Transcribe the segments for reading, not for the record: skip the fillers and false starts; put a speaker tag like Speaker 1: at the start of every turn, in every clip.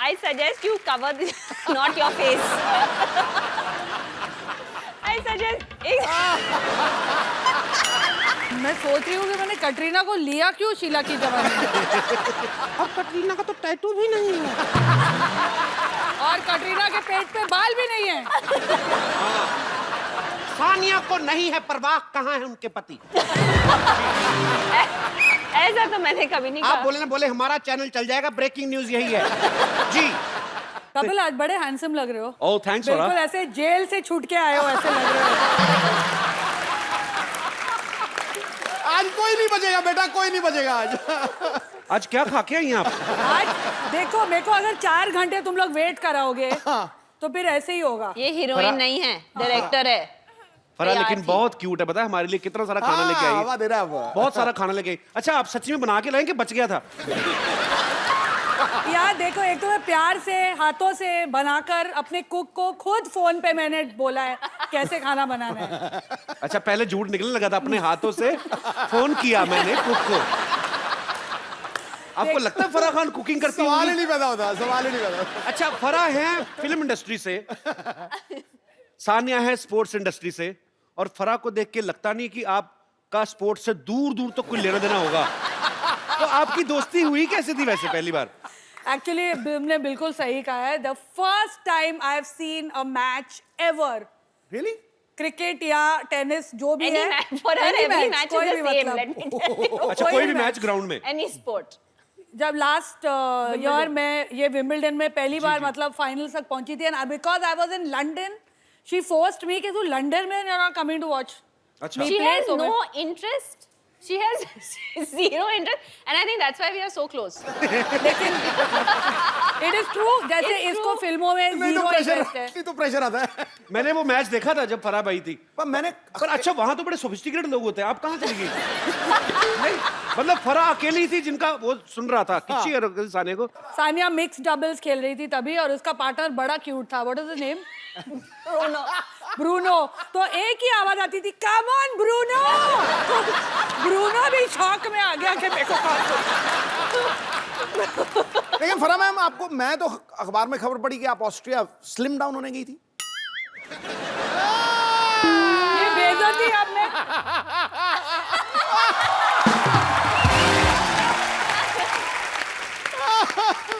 Speaker 1: I suggest you cover this, not your face. I suggest.
Speaker 2: मैं सोच रही हूँ कि मैंने कटरीना को लिया क्यों शीला की जवानी में।
Speaker 3: अब कटरीना का तो टैटू भी नहीं है
Speaker 2: और कटरीना के पेट पे बाल भी नहीं है।
Speaker 3: सानिया को नहीं है परवाह कहाँ है उनके पति।
Speaker 1: ऐसा तो मैंने कभी नहीं
Speaker 3: आप
Speaker 1: कहा।
Speaker 3: बोले ना बोले हमारा चैनल चल जाएगा, ब्रेकिंग न्यूज यही है जी।
Speaker 2: कपिल आज बड़े हैंडसम लग रहे हो।
Speaker 4: ओह थैंक्स
Speaker 2: बिल्कुल ऐसे जेल से छूट के आए हो ऐसे लग रहे हो।
Speaker 5: आज कोई नहीं बचेगा बेटा, कोई नहीं बचेगा आज।
Speaker 4: आज क्या खा के आई हैं आप?
Speaker 2: आज देखो मेरे को अगर 4 घंटे तुम लोग वेट कराओगे तो फिर ऐसे ही होगा।
Speaker 1: ये हीरोइन नहीं है, डायरेक्टर है।
Speaker 4: फरा
Speaker 1: तैयार
Speaker 4: लेकिन
Speaker 1: थी।
Speaker 4: बहुत क्यूट है, पता है हमारे लिए कितना सारा खाना लेके आई
Speaker 5: हवा
Speaker 4: है।
Speaker 5: दे रहा है वो।
Speaker 4: बहुत सारा खाना लेके आई। अच्छा आप सच्ची में बना के लाएं कि बच गया था?
Speaker 2: यार देखो, एक तो मैं प्यार से हाथों से बनाकर अपने कुक को खुद फोन पे मैंने बोला है कैसे खाना बनाना है।
Speaker 4: अच्छा पहले झूठ निकलने लगा था, अपने हाथों से फोन किया मैंने कुक को। आपको लगता है फराह खान कुकिंग करती
Speaker 5: सवाल ही
Speaker 4: होंगी?
Speaker 5: नहीं पैदा होता, सवाल ही नहीं पैदा होता।
Speaker 4: अच्छा फराह है फिल्म इंडस्ट्री से, सानिया है स्पोर्ट्स इंडस्ट्री से, और फराह को देख के लगता नहीं कि आपका स्पोर्ट्स से दूर दूर तक कोई लेना देना होगा। तो आपकी दोस्ती हुई कैसे थी वैसे पहली बार?
Speaker 2: एक्चुअली तुमने बिल्कुल सही कहा है। The first time I have seen a match ever,
Speaker 5: Really?
Speaker 2: Cricket या टेनिस जो भी
Speaker 1: Any
Speaker 2: है,
Speaker 1: match for her,
Speaker 2: any
Speaker 1: every
Speaker 2: match,
Speaker 1: match
Speaker 2: कोई
Speaker 1: is
Speaker 2: भी
Speaker 1: the same.
Speaker 2: मतलब।
Speaker 1: Let me tell you.
Speaker 4: अच्छा
Speaker 2: कोई
Speaker 4: कोई
Speaker 2: भी
Speaker 4: भी मैच ग्राउंड में?
Speaker 1: Any sport.
Speaker 2: जब लास्ट ईयर में ये विंबलडन में पहली बार मतलब फाइनल तक पहुंची थी, and because I was in London, she forced me कि तू लंदन में you are coming to watch.
Speaker 4: अच्छा
Speaker 1: She has no interest. She has zero interest, and I think that's why we are so close.
Speaker 2: लेकिन it is true, जैसे
Speaker 1: It's
Speaker 2: इसको
Speaker 1: true.
Speaker 2: फिल्मों में
Speaker 5: नहीं तो
Speaker 2: जीरो
Speaker 5: प्रेशर,
Speaker 2: इंटरेस्ट है।
Speaker 5: नहीं तो प्रेशर आता है।
Speaker 4: मैंने वो मैच देखा था जब फराह आई थी।
Speaker 5: पर मैंने
Speaker 4: पर अच्छा वहां तो बड़े सोफिस्टिकेटेड लोग होते हैं, आप कहाँ चली गई? नहीं मतलब फराह अकेली थी जिनका वो सुन रहा था किच्ची और सानिया को।
Speaker 2: सानिया मिक्स डबल्स खेल रही थी तभी, और उसका पार्टनर बड़ा क्यूट था। What is the name? Bruno. तो एक ही आवाज आती थी, कम ऑन ब्रूनो। ब्रूनो भी शॉक में आ गया कि मेरे को कॉल करो।
Speaker 5: लेकिन फरा मैम आपको, मैं तो अखबार में खबर पड़ी कि आप ऑस्ट्रिया स्लिम डाउन होने गई थी।
Speaker 2: ये बेइज्जती आपने।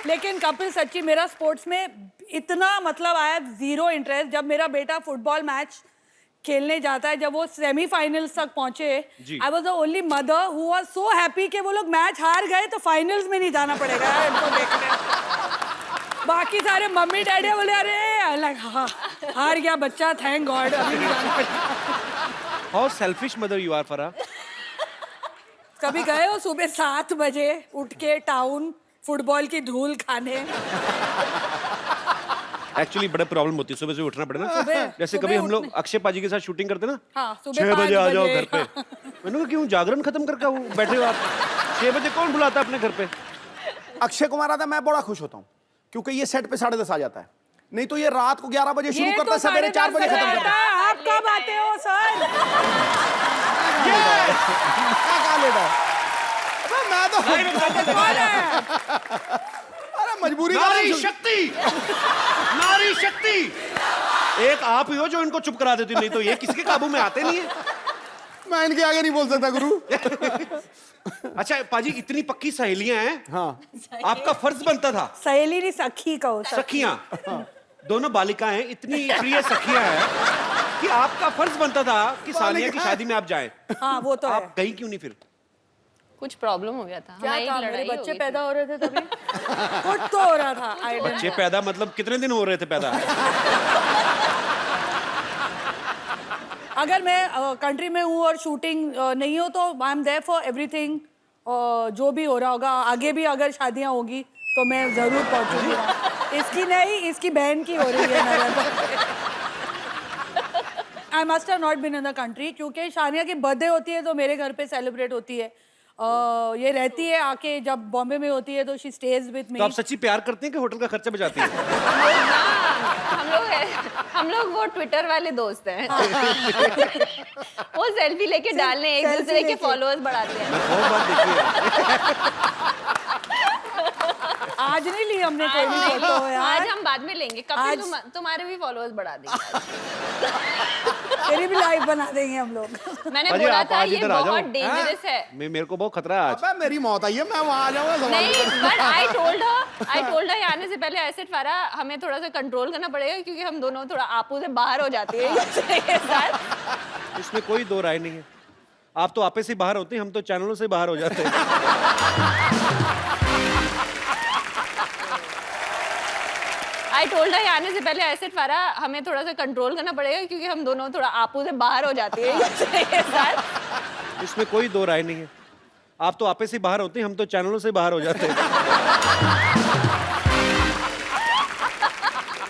Speaker 2: लेकिन कपिल सच्ची मेरा स्पोर्ट्स में इतना मतलब आया जीरो इंटरेस्ट। जब मेरा बेटा फुटबॉल मैच खेलने जाता है, जब वो सेमीफाइनल्स तक पहुंचे, I was the only mother who was so happy कि वो लोग मैच हार गए तो फाइनल्स में नहीं जाना पड़ेगा यार इनको देखने। बाकी सारे मम्मी डैडी बोले अरे अलग हाँ हार गया बच्चा, थैंक गॉड, अभी नहीं जाना पड़ेगा।
Speaker 4: How selfish mother you are Farah.
Speaker 2: कभी गए हो सुबह 7 बजे उठ के टाउन फुटबॉल की धूल खाने?
Speaker 4: एक्चुअली बड़ा प्रॉब्लम होती है सुबह से उठना पड़े ना। जैसे
Speaker 2: सुबह
Speaker 4: कभी हम लोग
Speaker 2: उठने-
Speaker 4: अक्षय पाजी के साथ शूटिंग करते ना,
Speaker 2: हाँ, सुबह
Speaker 4: 6 बजे
Speaker 2: 5
Speaker 4: आ जाओ
Speaker 2: बजे।
Speaker 4: घर पे। मैंने कहा क्यों, जागरण खत्म करके वो बैठे हो आप? 6 बजे कौन बुलाता है अपने घर पे?
Speaker 5: अक्षय कुमार आता है, मैं बड़ा खुश होता हूँ क्योंकि ये सेट पे 10:30 आ जाता है। नहीं तो ये रात को 11 बजे शुरू
Speaker 2: ये
Speaker 5: करता
Speaker 2: तो
Speaker 5: है, सवेरे 4 बजे खत्म करता है।
Speaker 2: आप कब आते हो सर?
Speaker 5: क्या लेता है? अबे मैं तो
Speaker 2: कौन है?
Speaker 5: अरे मजबूरी का
Speaker 4: नारी
Speaker 5: नाम
Speaker 4: शक्ति, नारी शक्ति। एक आप ही हो जो इनको चुप करा देती, नहीं तो ये किसके काबू में आते नहीं है।
Speaker 5: मैं इनके आगे नहीं बोल सकता गुरु।
Speaker 4: अच्छा पाजी इतनी पक्की सहेलियां हैं,
Speaker 5: हाँ
Speaker 4: आपका फर्ज बनता था,
Speaker 2: सहेली नहीं सखी कहो।
Speaker 4: सखियां दोनों बालिकाएं इतनी प्रिय सखियां हैं कि आपका फर्ज बनता था कि सानिया की शादी में आप जाएं।
Speaker 2: हाँ वो तो है।
Speaker 4: आप गई क्यों नहीं फिर?
Speaker 1: कुछ प्रॉब्लम हो गया था।
Speaker 2: क्या
Speaker 1: हमारी
Speaker 2: था, मेरे
Speaker 1: लड़ाई हो
Speaker 2: बच्चे
Speaker 1: गई
Speaker 2: पैदा हो रहे थे तभी। कुछ तो हो रहा था। I don't
Speaker 4: बच्चे
Speaker 2: know।
Speaker 4: पैदा मतलब कितने दिन हो रहे थे पैदा?
Speaker 2: अगर मैं कंट्री में हूँ और शूटिंग नहीं हो तो I am there for everything. जो भी हो रहा होगा आगे भी, अगर शादियाँ होगी तो मैं जरूर पहुंचूंगी। इसकी नहीं, इसकी बहन की हो रही है। I must have not been in the country क्योंकि शानिया की बर्थडे होती है तो मेरे घर पे सेलिब्रेट होती है। ये रहती है आके, जब बॉम्बे में होती है तो शी स्टेज विद मी।
Speaker 4: तो आप सच्ची प्यार करते हैं कि होटल का खर्चा बचाती हैं?
Speaker 1: हम लोग वो ट्विटर वाले दोस्त हैं। वो सेल्फी लेके डालने, एक
Speaker 2: selfie
Speaker 1: दूसरे के
Speaker 2: लेके।
Speaker 1: फॉलोअर्स बढ़ाते हैं।
Speaker 4: बहुत बात देखी है।
Speaker 2: आज नहीं ली हमने कोई भी फोटो
Speaker 1: आज
Speaker 2: यार।
Speaker 1: हम बाद में लेंगे। कपिल
Speaker 2: आज-
Speaker 1: तुम्हारे भी फॉलोअर्स बढ़ा देंगे।
Speaker 2: तेरी भी लाइव बना देंगे हम लोग।
Speaker 1: मैंने
Speaker 4: अजी,
Speaker 1: बोला
Speaker 4: आप
Speaker 1: था
Speaker 4: आज
Speaker 1: ये
Speaker 4: इधर आ जाओ।
Speaker 1: बहुत डेंजरस है।
Speaker 4: मेरे को बहुत खतरा है आज।
Speaker 5: अबे मेरी मौत आई है, मैं वहां आ जाऊंगा सवाल
Speaker 1: नहीं,
Speaker 5: करने।
Speaker 1: बट आई टोल्ड हर आने से पहले ऐसे फारा हमें थोड़ा सा कंट्रोल करना पड़ेगा क्योंकि हम दोनों थोड़ा आपू से बाहर हो जाते हैं के साथ।
Speaker 4: इसमें कोई दो राय नहीं है। आप तो आपे से बाहर होते हैं, हम तो चैनलों से बाहर हो जाते हैं।
Speaker 1: आई टोल्ड हर आने से पहले ऐसे फारा हमें थोड़ा सा कंट्रोल करना पड़ेगा क्योंकि हम दोनों थोड़ा आपू से बाहर हो जाते हैं के साथ।
Speaker 4: इसमें कोई दो राय नहीं है। आप तो आपे से बाहर होते हैं, हम तो चैनलों से बाहर हो जाते हैं।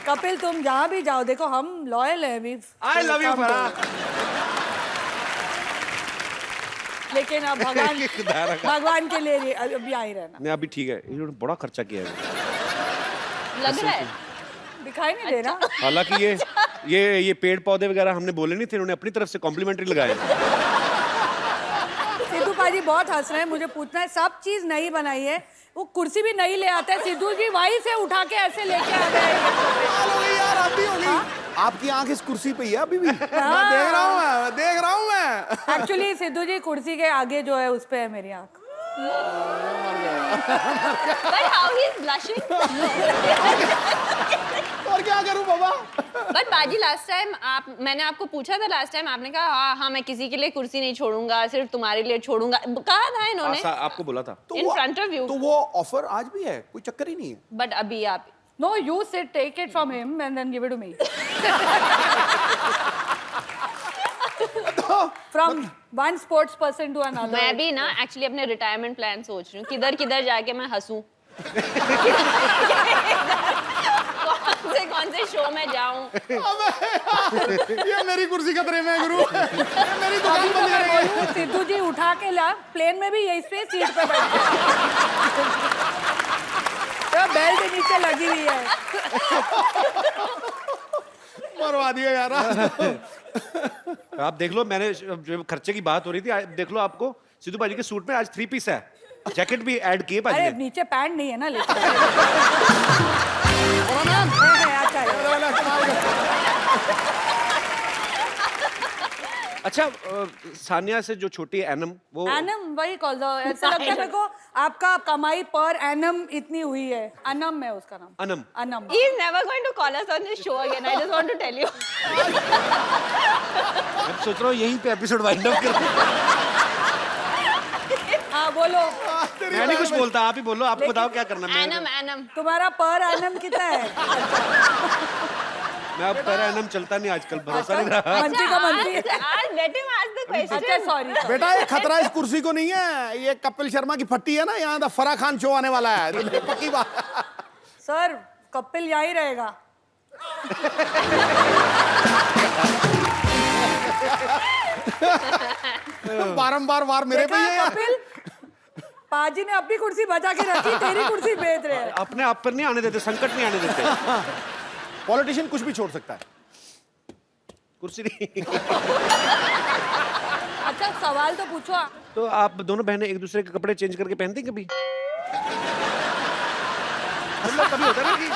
Speaker 2: कपिल तुम जहाँ भी जाओ देखो हम लॉयल है अभी।
Speaker 4: आई लव यू फरा।
Speaker 2: लेकिन अब भगवान के लिए अभी आ ही रहना।
Speaker 4: नहीं अभी ठीक है, इन्होंने बड़ा खर्चा किया है।
Speaker 1: लग रहा है
Speaker 2: दिखाई नहीं दे रहा।
Speaker 4: हालांकि ये पेड़ पौधे वगैरह हमने बोले नहीं थे, इन्होंने अपनी तरफ से कॉम्प्लीमेंट्री लगाए।
Speaker 2: सिद्धू पाजी बहुत हंस रहे हैं। मुझे पूछना है, सब चीज नई बनाई है, वो कुर्सी भी नई ले आते हैं। सिद्धू जी वहीं से उठा के ऐसे लेके आ गए।
Speaker 5: कमाल हो गई यार, आप भी हो गई। आपकी आंख इस कुर्सी पे ही है अभी भी। मैं देख रहा हूँ मैं।
Speaker 2: एक्चुअली सिद्धू जी कुर्सी के आगे जो है उस पे है मेरी आंख।
Speaker 1: But how he is blushing.
Speaker 5: और क्या करूं बाबा।
Speaker 1: बट बाजी मैंने आपको पूछा था लास्ट टाइम, आपने कहा हाँ मैं किसी के लिए कुर्सी नहीं छोड़ूंगा, सिर्फ तुम्हारे लिए छोड़ूंगा। कहा था इन्होंने
Speaker 4: आपको बोला था।
Speaker 1: in front of you.
Speaker 5: तो वो ऑफर आज भी है, कोई चक्कर ही नहीं है।
Speaker 1: बट अभी आप
Speaker 2: No, you sit, take it from him and then give it to me. From one sports person to another.
Speaker 1: मैं भी ना एक्चुअली अपने रिटायरमेंट प्लान सोच रही हूँ, किधर किधर जाके मैं हंसूं। कौन से शो में जाऊं।
Speaker 5: ये मेरी कुर्सी खतरे में है गुरु। ये मेरी दुकान
Speaker 2: अभी तो
Speaker 5: बंद
Speaker 2: मैं
Speaker 5: करेंगे।
Speaker 2: बोलूं, सिद्धू जी उठा के ला, प्लेन में भी यही स्पेस सीट पे बैठे तो बेल्ट नीचे लगी हुई है।
Speaker 5: मरवा दिया यार।
Speaker 4: आप देख लो, मैंने जो खर्चे की बात हो रही थी, देख लो आपको सिद्धू भाजी के सूट में आज 3 पीस है, जैकेट भी ऐड किए भाजी
Speaker 2: अरे
Speaker 4: ने।
Speaker 2: नीचे पैंट नहीं है ना, लेकिन अच्छा
Speaker 4: अच्छा सानिया से जो छोटी है एनम, वो
Speaker 2: एनम वही कॉल दो। ऐसा लगता है मेरे को आपका कमाई पर एनम इतनी हुई है। अनम है उसका नाम।
Speaker 4: Anam.
Speaker 2: Anam.
Speaker 1: He is never going to call us on this show again. I just want to tell you.
Speaker 4: मैं सोच रहा हूँ यहीं पे एपिसोड वाइंड अप कर।
Speaker 2: हाँ बोलो,
Speaker 4: मैं नहीं कुछ बोलता, आप ही बोलो, आपको बताओ क्या करना है।
Speaker 1: Anam.
Speaker 2: तुम्हारा पर एनम कितना है?
Speaker 4: मैं अब पर एनम चलता नहीं आजकल, भरोसा नहीं रहा।
Speaker 2: मंत्री का मंत्री।
Speaker 1: आज let him ask the question.
Speaker 2: अच्छा सॉरी।
Speaker 5: बेटा ये खतरा इस कुर्सी को नहीं है, ये कपिल शर्मा की फट्टी है ना, यहाँ द फराह खान शो आने वाला है। तो पक्की बात।
Speaker 2: सर कपिल यहीं रहेगा।
Speaker 5: बारंबार वार मेरे पे ही है यार।
Speaker 2: कपिल पाजी ने अपनी कुर्सी बचा के रखी, तेरी कुर्सी बेच रहे हैं।
Speaker 4: अपने आप पर नहीं आने देते, संकट नहीं आने देते।
Speaker 5: पॉलिटिशियन कुछ भी छोड़ सकता है,
Speaker 4: कुर्सी नहीं।
Speaker 2: अच्छा सवाल तो पूछो।
Speaker 4: तो आप दोनों बहनें एक दूसरे के कपड़े चेंज करके पहनती हैं कभी? मतलब कभी होता है ना कि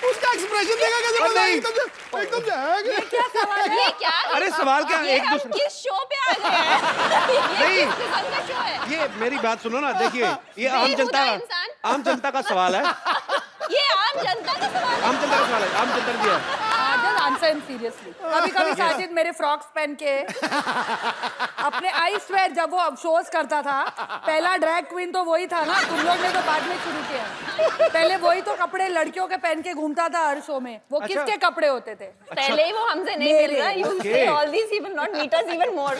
Speaker 5: उसका एक्सप्रेशन देखा कैसे
Speaker 4: और
Speaker 5: मजा
Speaker 4: नहीं।
Speaker 5: एकदम से है।
Speaker 2: क्या सवाल है?
Speaker 1: ये क्या?
Speaker 4: अरे सवाल क्या,
Speaker 1: ये
Speaker 4: एक
Speaker 1: हम
Speaker 4: दूसरे
Speaker 1: किस शो पे आ गए हैं? ये
Speaker 4: नहीं।
Speaker 1: किस किस्म का शो है?
Speaker 4: ये मेरी बात सुनो ना, देखिए ये आम
Speaker 1: बेहुदा इंसान।
Speaker 4: जनता का सवाल है।
Speaker 1: ये आम जनता का सवाल है।
Speaker 4: आम जनता का सवाल है, आम जनता ने दिया है।
Speaker 2: Just answer him seriously. कभी-कभी साजिद मेरे फ्रॉक्स पहन के अपने आई स्वेयर जब वो शोज करता था, पहला ड्रैग क्वीन तो वही था ना, तुम लोग ने तो बाद में शुरू किया। पहले वही तो कपड़े लड़कियों के पहन के घूमता था हर शो में। वो
Speaker 4: अच्छा।
Speaker 2: किसके कपड़े होते थे?
Speaker 1: पहले ही वो हमसे नहीं मिल रहा। You say all these, he will not meet us even more.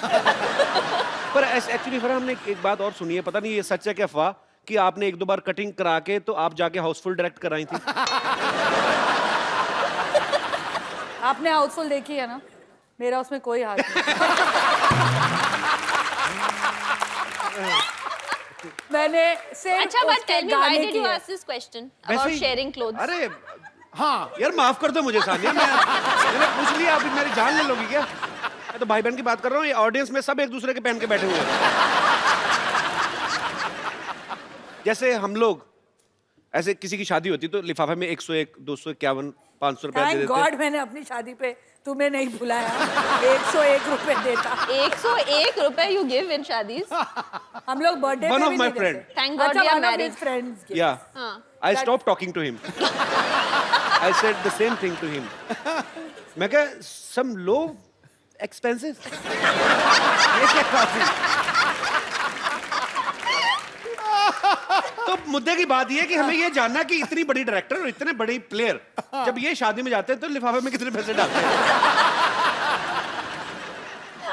Speaker 4: पर एक्चुअली फिर हमने एक बात और सुनी है, पता नहीं ये सच है कि अफवाह, कि आपने 1-2 बार कटिंग करा के तो आप जाके हाउसफुल डायरेक्ट कराई थी।
Speaker 2: आपने हाउसफुल देखी है ना, मेरा उसमें कोई हाथ नहीं। मैंने सिर्फ
Speaker 1: अच्छा, but
Speaker 2: उसके
Speaker 1: tell me, why
Speaker 2: गाने
Speaker 1: did you
Speaker 2: किए।
Speaker 1: ask this question
Speaker 4: वैसे
Speaker 1: about
Speaker 4: ही-
Speaker 1: sharing clothes?
Speaker 4: अरे
Speaker 5: हाँ
Speaker 4: यार माफ कर दो मुझे सानिया, मैंने पूछ लिया, अभी मेरी जान ले लोगी क्या? मैं तो भाई बहन की बात कर रहा हूँ, ये ऑडियंस में सब एक दूसरे के पहन के बैठे हुए हैं। जैसे हम लोग ऐसे किसी की शादी होती तो लिफाफे में 101, 251, 500 रुपया दे
Speaker 2: थैंक
Speaker 4: देते।
Speaker 2: गॉड मैंने अपनी शादी पे तुम्हें नहीं बुलाया। 101 रुपए देता।
Speaker 1: 101 रुपए you give in शादीज।
Speaker 2: हम लोग बर्थडे
Speaker 4: One
Speaker 2: पे
Speaker 4: of
Speaker 2: भी
Speaker 4: my
Speaker 2: नहीं
Speaker 4: friend.
Speaker 2: देते।
Speaker 1: Thank God
Speaker 2: अच्छा,
Speaker 1: we are
Speaker 2: one of
Speaker 1: married.
Speaker 2: his friends gave.
Speaker 4: Yeah.
Speaker 1: हाँ।
Speaker 4: I stopped talking to him. I said the same thing to him. मैं कहा some low expenses. ये क्या बात है? तो मुद्दे की बात ये है कि हमें ये जानना है कि इतनी बड़ी डायरेक्टर और इतने बड़े प्लेयर जब ये शादी में जाते हैं तो लिफाफे में कितने पैसे डालते हैं?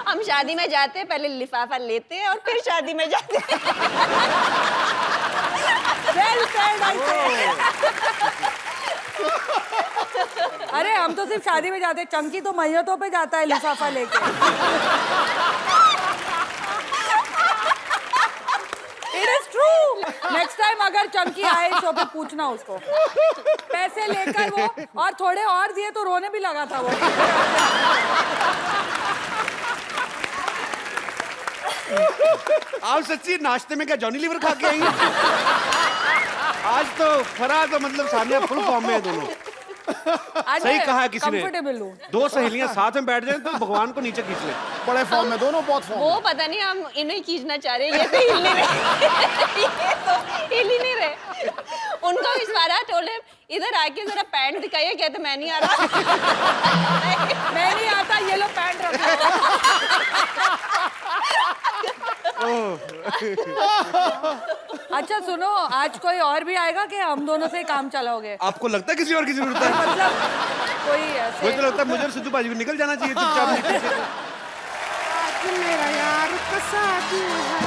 Speaker 1: हम शादी में जाते हैं, पहले लिफाफा लेते हैं और फिर शादी में जाते हैं।
Speaker 2: Well said, I say. अरे हम तो सिर्फ शादी में जाते हैं, चंकी तो मैयतों पे जाता है लिफाफा लेके। It is true. Next time अगर चंकी आए शो पे पूछना उसको। पैसे लेकर वो और थोड़े और दिए तो रोने भी लगा था वो।
Speaker 4: आप सच्ची नाश्ते में क्या जॉनी लीवर खा के आई हैं? आज तो फरा तो मतलब सानिया फुल फॉर्म में है दोनों।
Speaker 2: आज
Speaker 4: सही
Speaker 2: मैं
Speaker 4: कहा है किसी ने।
Speaker 2: comfortable हूँ।
Speaker 4: दो सहेलियां साथ में बैठ जाए तो भगवान को नीचे खींच ले।
Speaker 5: बड़े फॉर्म में दोनों, बहुत फॉर्म
Speaker 1: वो
Speaker 5: में।
Speaker 1: पता नहीं हम इन्हें खींचना चाह रहे हैं, ये तो हिल नहीं रहे। ये तो हिल ही नहीं रहे। उनको विश्वारा टोले इधर आके जरा पैंट दिखाइए, कहते मैं नहीं आ रहा।
Speaker 2: मैं नहीं आता, ये लो पैंट रखो। अच्छा सुनो, आज कोई और भी आएगा कि हम दोनों से ही काम चलाओगे?
Speaker 4: आपको लगता है किसी और की जरूरत है?
Speaker 2: मतलब कोई
Speaker 4: मुझे
Speaker 2: ऐसे
Speaker 4: तो लगता है मुझे और सिद्धू बाजी को निकल जाना चाहिए चुपचाप नीचे से।
Speaker 6: आज मेरा यार का शादी है,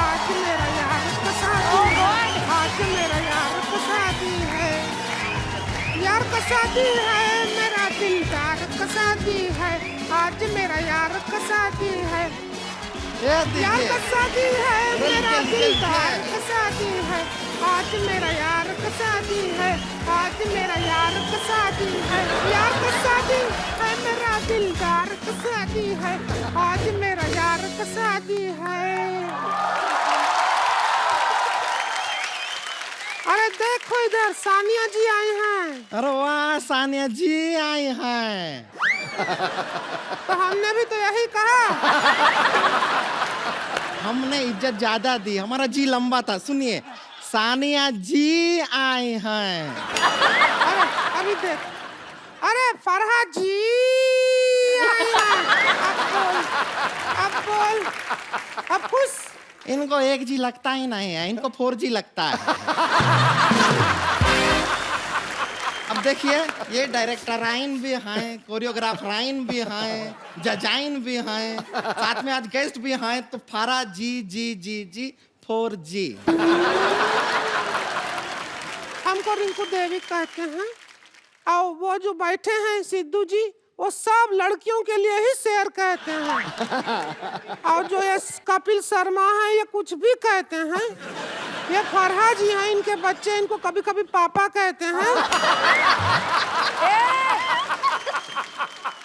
Speaker 6: आज मेरा यार का शादी है, आज मेरा यार का शादी है, यार का शादी है, मेरा दिलदार का शादी है, आज मेरा यार का शादी है, यार का शादी है, मेरा दिलदार का शादी है, आज मेरा यार का शादी है, आज मेरा यार का शादी है, यार का शादी है, मेरा दिलदार का शादी है, आज मेरा यार का शादी है। अरे देखो इधर सानिया जी आई हैं।
Speaker 3: अरे वाह, सानिया जी आई हैं।
Speaker 6: तो हमने भी तो यही कहा।
Speaker 3: हमने इज्जत ज्यादा दी, हमारा जी लंबा था। सुनिए, सानिया जी आई हैं।
Speaker 6: अरे अभी देख, अरे फरहाद जी आई हैं। अब बोल, अब खुश।
Speaker 3: इनको 1G लगता ही नहीं है, इनको 4G लगता है। अब देखिए, ये डायरेक्टराइन भी हैं, कोरियोग्राफराइन भी हैं, जजाइन भी हैं, साथ में आज गेस्ट भी हैं, तो फारा जी 4G।
Speaker 6: हमको रिंकू देवी कहते हैं, और वो जो बैठे हैं सिद्धू जी, वो सब लड़कियों के लिए ही शेर कहते हैं। और जो ये कपिल शर्मा है, ये कुछ भी कहते हैं। ये फरहाद जी हैं, इनके बच्चे इनको कभी कभी पापा कहते हैं।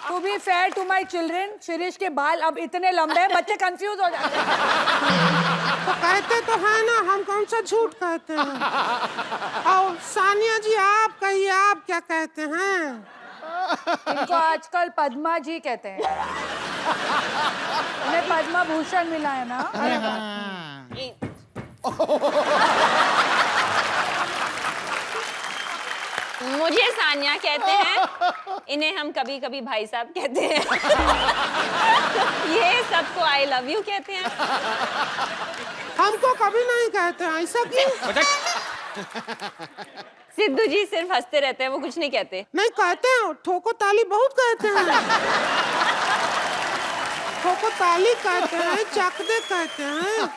Speaker 2: To be fair to my children, Shirish के बाल अब इतने लंबे हैं, बच्चे कंफ्यूज हो जाते हैं।
Speaker 6: तो कहते तो है ना, हम कौन सा झूठ कहते हैं। और सानिया जी आप कहिए, आप क्या कहते हैं?
Speaker 2: इनको आजकल पद्मा जी कहते हैं। उन्हें पद्मा भूषण मिला है ना।
Speaker 3: अरे हाँ।
Speaker 1: मुझे सानिया कहते हैं, इन्हें हम कभी कभी भाई साहब कहते हैं। ये सबको आई लव यू कहते हैं।
Speaker 6: हमको कभी नहीं कहते हैं, ऐसा क्यों?
Speaker 1: सिद्धू जी सिर्फ हंसते रहते हैं, वो कुछ नहीं कहते।
Speaker 6: नहीं कहते हैं, ठोको ताली बहुत कहते हैं। ठोको ताली कहते हैं, चकदे कहते हैं।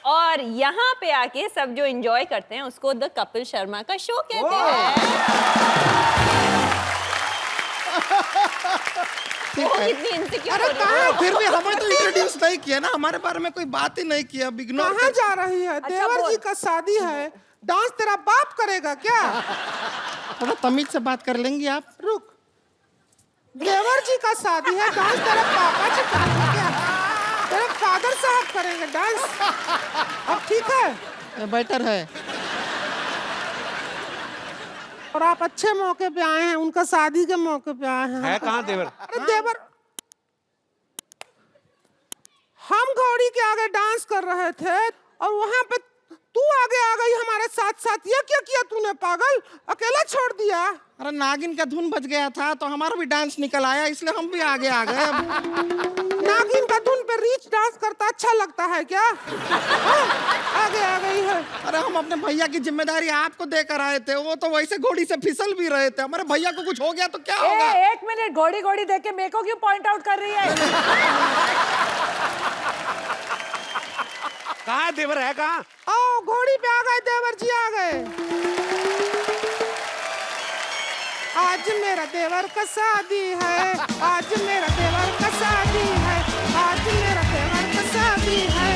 Speaker 1: और यहाँ पे आके सब जो एंजॉय करते हैं उसको द कपिल शर्मा का शो कहते हैं। वो कितनी इनसिक्योर हो रही है।
Speaker 3: फिर भी हमें तो इंट्रोड्यूस नहीं किया ना, हमारे बारे में कोई बात ही नहीं किया। इग्नोर
Speaker 6: कहाँ जा रही है? देवर
Speaker 2: बोल।
Speaker 6: जी का शादी है, डांस तेरा बाप करेगा क्या?
Speaker 3: थोड़ा तमीज से बात कर लेंगी आप?
Speaker 6: रुक, देवर जी का शादी है, डांस तेरा पापा जी करेंगे क्या? तेरे फादर साहब करेंगे डांस। अब ठीक है?
Speaker 3: बेटर है।
Speaker 6: और आप अच्छे मौके पे आए हैं, उनका शादी के मौके पे आए हैं।
Speaker 4: है कहाँ देवर?
Speaker 6: अरे देवर, हम घोड़ी के आगे डांस कर रहे थे और वहां पे तू आगे आ गई हमारे साथ साथ। ये क्या किया तूने पागल, अकेला छोड़ दिया?
Speaker 3: अरे नागिन का धुन बज गया था तो हमारा भी डांस निकल आया, इसलिए हम भी आगे आ गए।
Speaker 6: नागिन का धुन पे रीच डांस करता अच्छा लगता है क्या? हाँ, आगे आ गई है।
Speaker 3: अरे हम अपने भैया की जिम्मेदारी आपको देकर आए थे, वो तो वैसे घोड़ी से फिसल भी रहे थे। हमारे भैया को कुछ हो गया तो क्या होगा?
Speaker 2: एक मिनट, घोड़ी घोड़ी देख के मेरे को क्यों पॉइंट आउट कर रही है?
Speaker 4: कहाँ है देवर? है कहाँ?
Speaker 6: आओ, घोड़ी पे आ गए देवर जी, आ गए। आज मेरा देवर का शादी है, आज मेरा देवर का शादी है, आज मेरा देवर का शादी है,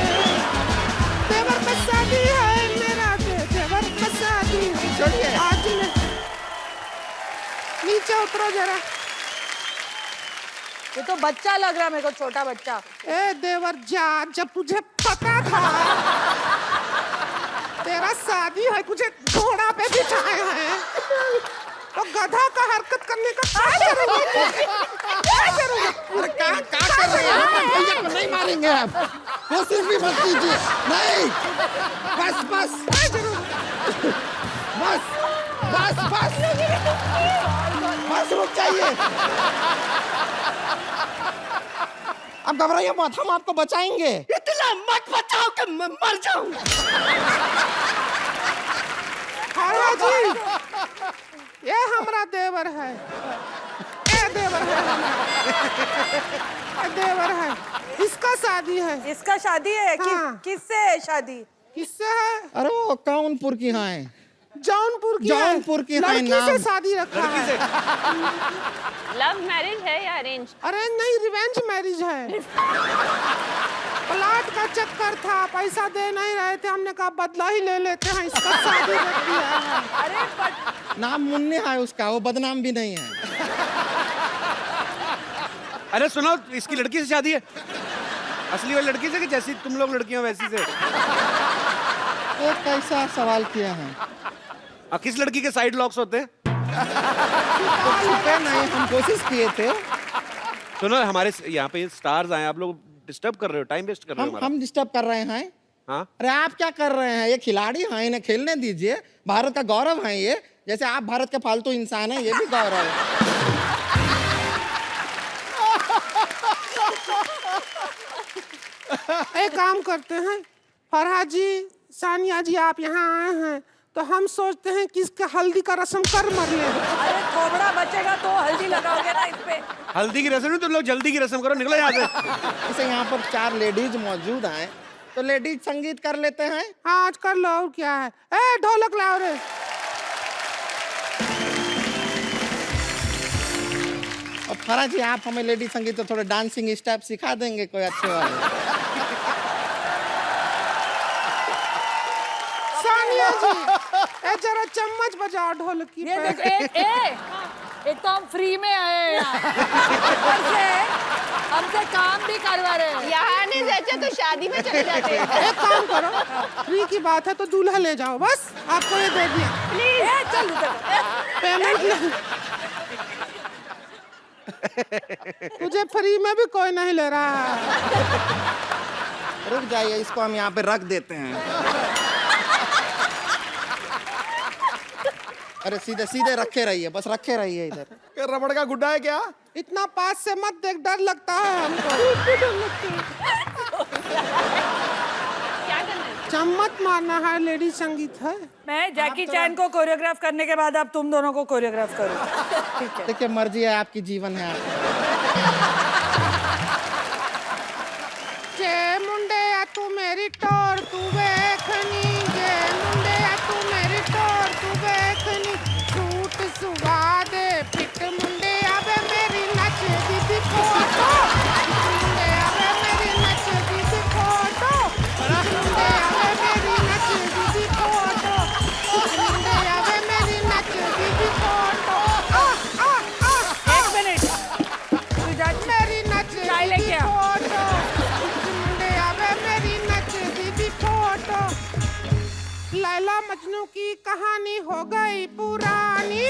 Speaker 6: देवर का शादी है, मेरा देवर का शादी है।
Speaker 3: छोड़िए।
Speaker 6: आज मैं नीचे उतरो जरा।
Speaker 2: ये तो बच्चा लग रहा है मेरे को, छोटा बच्चा।
Speaker 6: ए देवर जा, जब तुझे पता था तेरा शादी है, तुझे घोड़ा पे बिठाए हैं, तो गधा का हरकत करने का क्या जरूरत है? क्या जरूरत?
Speaker 3: अरे क्या कर रहे हैं? हमारे भैया को नहीं मारेंगे आप, कोशिश भी मत कीजिए। नहीं, बस बस बस बस बस बस रुक जाइए। अब घबराइए मत, हम आपको बचाएंगे। इतना मत बचाओ कि मैं मर जाऊं।
Speaker 6: हाँ जी, ये हमारा देवर है, ये देवर है हमारा, ये देवर है, इसका शादी है।
Speaker 2: इसका शादी है?
Speaker 6: हाँ।
Speaker 2: किससे है शादी?
Speaker 6: किससे है?
Speaker 3: अरे वो कानपुर की हैं,
Speaker 6: जौनपुर की
Speaker 3: जौनपुर की है
Speaker 6: लड़की
Speaker 3: नाम।
Speaker 6: से शादी रखा है।
Speaker 1: लव मैरिज है या अरेंज?
Speaker 6: अरे नहीं, रिवेंज मैरिज है। प्लाट का चक्कर था, पैसा दे नहीं रहे थे, हमने कहा बदला ही ले लेते हैं, इसका शादी रख दिया है।
Speaker 2: अरे
Speaker 3: नाम मुन्ने है उसका, वो बदनाम भी नहीं है।
Speaker 4: अरे सुनो, इसकी लड़की से शादी है? असली वाली लड़की से कि जैसी तुम लोग लड़कियां वैसी से?
Speaker 3: ये कैसा सवाल किया है?
Speaker 4: किस लड़की के साइड लॉक्स होते हैं?
Speaker 3: तो छुपे नहीं, हम कोशिश किए थे।
Speaker 4: सुनो, हमारे यहाँ पे स्टार्स आए, आप लोग डिस्टर्ब कर रहे हो, टाइम वेस्ट कर रहे हो हमारा।
Speaker 3: हम डिस्टर्ब कर रहे हैं?
Speaker 4: हाँ?
Speaker 3: अरे आप क्या कर रहे हैं? ये खिलाड़ी हैं, इन्हें खेलने दीजिए। भारत का गौरव है ये, जैसे आप भारत के फालतू इंसान हैं, ये भी गौरव है।
Speaker 6: एक काम करते हैं, फरहाद जी, सानिया जी, आप यहाँ आए हैं तो हम सोचते हैं कि इसके हल्दी का रस्म कर मर ले।
Speaker 2: अरे थोबड़ा बचेगा तो हल्दी लगाओगे ना इस पे।
Speaker 4: हल्दी की रस्म नहीं, तुम लोग जल्दी की रस्म करो, निकलो यहाँ से।
Speaker 3: जैसे यहाँ पर 4 लेडीज मौजूद हैं, तो लेडीज संगीत कर लेते हैं।
Speaker 6: हाँ, आज कर लो, और क्या है। ए ढोलक लाओ रे।
Speaker 3: और फराज जी, आप हमें लेडी संगीत तो थोड़े डांसिंग स्टेप सिखा देंगे कोई अच्छे वाले?
Speaker 6: सानिया जी, ए जरा चम्मच बजाओ ढोलकी
Speaker 2: ये
Speaker 6: पे।
Speaker 2: देख, एक तो हम फ्री में आए हैं यहाँ। ऊपर से हमसे काम भी करवा रहे हैं।
Speaker 1: यहाँ नहीं जाते तो शादी में चले जाते हैं।
Speaker 6: एक काम करो, फ्री की बात है तो दूल्हा ले जाओ, बस आपको ये दे दिया।
Speaker 2: प्लीज चल
Speaker 6: पेमेंट ले। तुझे फ्री में भी कोई नहीं ले रहा है।
Speaker 3: रुक जाइए, इसको हम यहाँ पे रख देते हैं। अरे सीधे सीधे रखे रहिए, बस रखे रहिए इधर।
Speaker 5: ये रबड़ का गुड्डा है क्या?
Speaker 6: इतना पास से मत देख, डर लगता है हमको।
Speaker 1: क्या करना है?
Speaker 6: चम्मच मारना है, लेडी संगीत है।
Speaker 2: मैं जैकी चैन को कोरियोग्राफ करने के बाद अब तुम दोनों को कोरियोग्राफ करूँ। ठीक है।
Speaker 3: देखिए, मर्जी है आपकी, जीवन है आपका।
Speaker 6: जे मुंडे आ तू मेरी टोर तू देखनी, जे मुंडे आ तू मेरी टोर तू देखनी, सूट सुगा दे फिट मुंडे आवे मेरी नच दीदी फोटो, मुंडे आवे मेरी नच दीदी फोटो, मुंडे आवे मेरी नच दीदी फोटो, मुंडे आवे मेरी नच दीदी फोटो।
Speaker 2: एक मिनट, तू जा
Speaker 6: मेरी नच
Speaker 2: चाय लेके आ।
Speaker 6: फोटो, मुंडे आवे मेरी नच दीदी फोटो। लैला मजनू की कहानी हो गई पुरानी।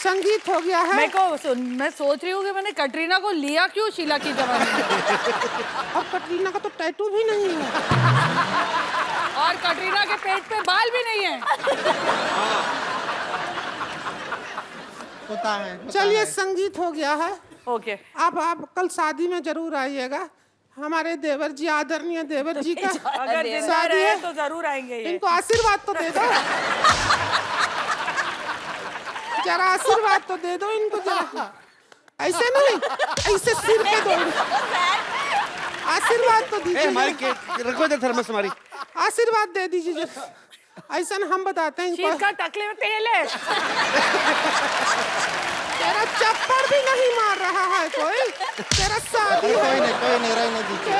Speaker 6: संगीत हो गया है।
Speaker 2: मैं सोच रही हूँ कि मैंने कटरीना को लिया क्यों शीला की जवानी में।
Speaker 6: और कटरीना का तो टैटू भी नहीं है।
Speaker 2: और कटरीना के पेट पे बाल भी नहीं है।
Speaker 3: होता है।
Speaker 6: चलिए संगीत हो गया है।
Speaker 2: ओके
Speaker 6: अब आप कल शादी में जरूर आइएगा। हमारे देवर जी, आदरणीय देवर जी का
Speaker 2: अगर जिंदा
Speaker 6: शादी
Speaker 2: रहे
Speaker 6: है
Speaker 2: तो जरूर आएंगे ये।
Speaker 6: इनको आशीर्वाद तो दे दो। जरा आशीर्वाद तो दे दो इनको जरा। ऐसे नहीं, ऐसे सिर पे दो। आशीर्वाद तो
Speaker 4: ए,
Speaker 6: दीजिए।
Speaker 4: हमारी रखो इधर थर्मस हमारी।
Speaker 6: आशीर्वाद दे दीजिए जरा। ऐसा न हम बताते हैं इनको।
Speaker 2: इसका टकले में तेल है।
Speaker 6: तेरा चप्पड़ भी नहीं मार रहा है कोई। तेरा शादी है।
Speaker 3: कोई नहीं रहने दीजिए।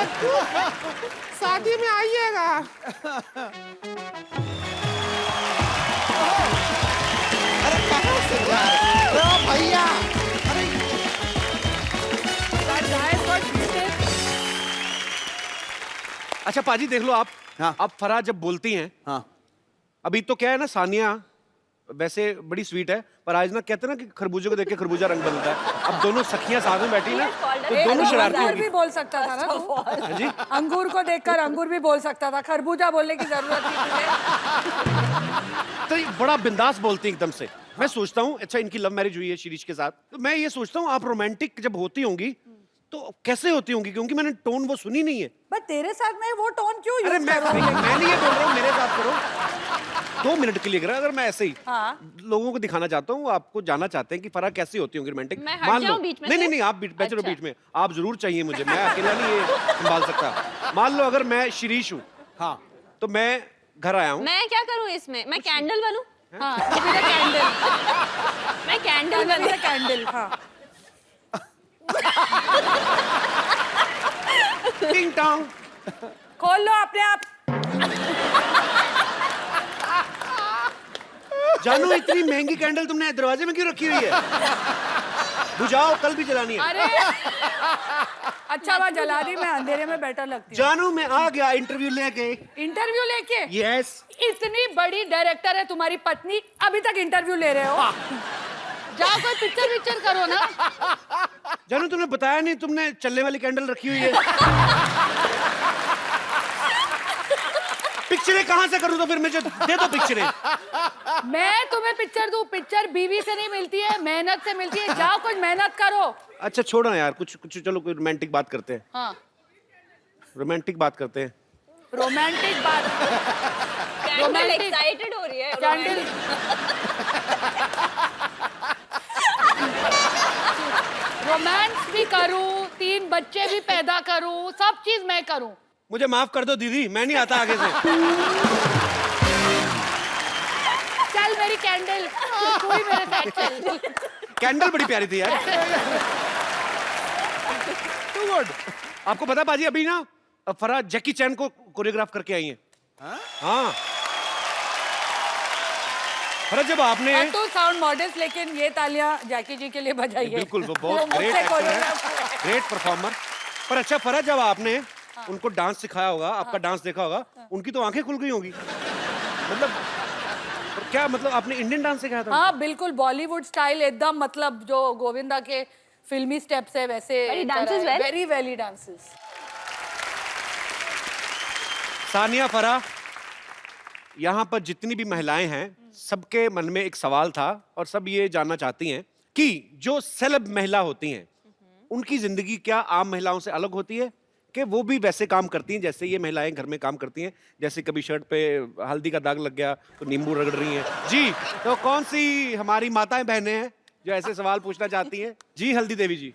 Speaker 6: शादी में आइएगा।
Speaker 3: अरे कहाँ से जा रहे हो भैया? अरे
Speaker 4: अच्छा पाजी देख लो आप।
Speaker 5: हाँ।
Speaker 4: अब फराह जब बोलती हैं,
Speaker 5: हाँ
Speaker 4: अभी तो क्या है ना, सानिया वैसे बड़ी स्वीट है, पर आज ना कहते हैं ना कि खरबूजे को देख के खरबूजा रंग बदलता है। अब दोनों सखियां साथ में बैठी ना, तो दोनों शरारती
Speaker 2: अंगूर
Speaker 4: होगी।
Speaker 2: भी बोल सकता था ना तू।
Speaker 4: हाँ जी।
Speaker 2: अंगूर को देखकर अंगूर भी बोल सकता था। खरबूजा बोलने की जरूरत थी तुझे।
Speaker 4: तो ये बड़ा बिंदास बोलती है एकदम से। मैं सोचता हूँ, अच्छा इनकी लव मैरिज हुई है शिरीष के साथ, तो मैं ये सोचता हूँ आप रोमांटिक जब होती होंगी तो कैसे होती होंगी, क्योंकि मैंने टोन वो सुनी नहीं है।
Speaker 2: बट तेरे साथ में वो टोन क्यों
Speaker 4: अरे
Speaker 2: यूज
Speaker 4: मैं
Speaker 2: कर रही है?
Speaker 4: नहीं ये बोल रहा हूँ, मेरे साथ करो 2 मिनट के लिए करो। अगर मैं ऐसे ही
Speaker 2: हाँ।
Speaker 4: लोगों को दिखाना चाहता हूँ, आपको जानना चाहते हैं कि फराह कैसी होती होंगी रोमांटिक।
Speaker 1: मैं हट जाऊं बीच में
Speaker 4: नहीं
Speaker 1: से?
Speaker 4: नहीं नहीं, आप बैठे रहो
Speaker 1: अच्छा।
Speaker 4: बीच में। आप जरूर चाहिए मुझे, मैं अकेला नहीं ये संभाल सकता। मान लो अगर मैं शिरीष हूँ,
Speaker 5: हाँ
Speaker 4: तो मैं घर आया हूँ,
Speaker 1: मैं क्या करूं इसमें? मैं कैंडल बनूं?
Speaker 2: हाँ, to be the candle.
Speaker 1: मैं candle
Speaker 2: To be
Speaker 1: बनूं?
Speaker 2: the candle, हाँ।
Speaker 4: टिंग टोंग।
Speaker 2: खोल लो अपने आप।
Speaker 4: जानू इतनी महंगी कैंडल तुमने दरवाजे में क्यों रखी हुई है? बुझाओ, कल भी जलानी है।
Speaker 2: अरे अच्छा बात जला दी, मैं अंधेरे में बेटर लगती हूँ।
Speaker 4: जानू मैं आ गया इंटरव्यू लेके।
Speaker 2: इंटरव्यू लेके?
Speaker 4: यस।
Speaker 2: इतनी बड़ी डायरेक्टर है तुम्हारी पत्नी, अभी तक इंटरव्यू ले रहे हो? जाओ कोई पिक्चर करो ना।
Speaker 4: जानू तुमने बताया नहीं, तुमने चलने वाली कैंडल रखी हुई है। पिक्चरें कहाँ से करूँ तो फिर मुझे दे दो पिक्चरें।
Speaker 2: मैं तुम्हें पिक्चर दूं? पिक्चर बीवी से नहीं मिलती है, मेहनत से मिलती है। जाओ कुछ मेहनत करो।
Speaker 4: अच्छा छोड़ो यार, कुछ कुछ चलो कोई रोमांटिक बात करते हैं।
Speaker 2: हाँ
Speaker 4: रोमांटिक बात करते हैं।
Speaker 2: रोमांटिक बात।
Speaker 1: Candle
Speaker 2: Romantic.
Speaker 1: एक्साइटेड हो रही है।
Speaker 2: कैंडल। रोमांस भी करूं, 3 बच्चे भी पैदा करूं, सब चीज मैं करूं।
Speaker 4: मुझे माफ कर दो दीदी, मैं नहीं आता आगे से।
Speaker 2: चल मेरी कैंडल, तू ही मेरे साथ चल।
Speaker 4: कैंडल बड़ी प्यारी थी यार। Too good. आपको पता बाजी, अभी ना फराह जैकी चैन को कोरियोग्राफ करके आई है। हाँ फराह, जब आपने
Speaker 2: तू साउंड मॉडेस्ट, लेकिन ये तालियां जैकी जी के लिए बजाइए।
Speaker 4: बिल्कुल, वो बहुत ग्रेट एक्टर है, ग्रेट परफॉर्मर। पर अच्छा फराह, जब आपने उनको डांस सिखाया होगा, आपका डांस देखा होगा, उनकी तो आंखें खुल गई होगी। मतलब क्या मतलब आपने इंडियन डांस सिखाया था?
Speaker 2: हाँ बिल्कुल, बॉलीवुड स्टाइल एकदम, मतलब जो गोविंदा के फिल्मी स्टेप्स है वैसे। वेरी वेली डांसेस।
Speaker 4: सानिया, फराह, यहाँ पर जितनी भी महिलाएं हैं, सबके मन में एक सवाल था और सब ये जानना चाहती हैं कि जो सेलेब महिला होती हैं, उनकी जिंदगी क्या आम महिलाओं से अलग होती है, कि वो भी वैसे काम करती हैं जैसे ये महिलाएं घर में काम करती हैं? जैसे कभी शर्ट पे हल्दी का दाग लग गया तो नींबू रगड़ रही हैं। जी, तो कौन सी हमारी माताएं बहनें हैं जो ऐसे सवाल पूछना चाहती हैं? जी हल्दी देवी जी।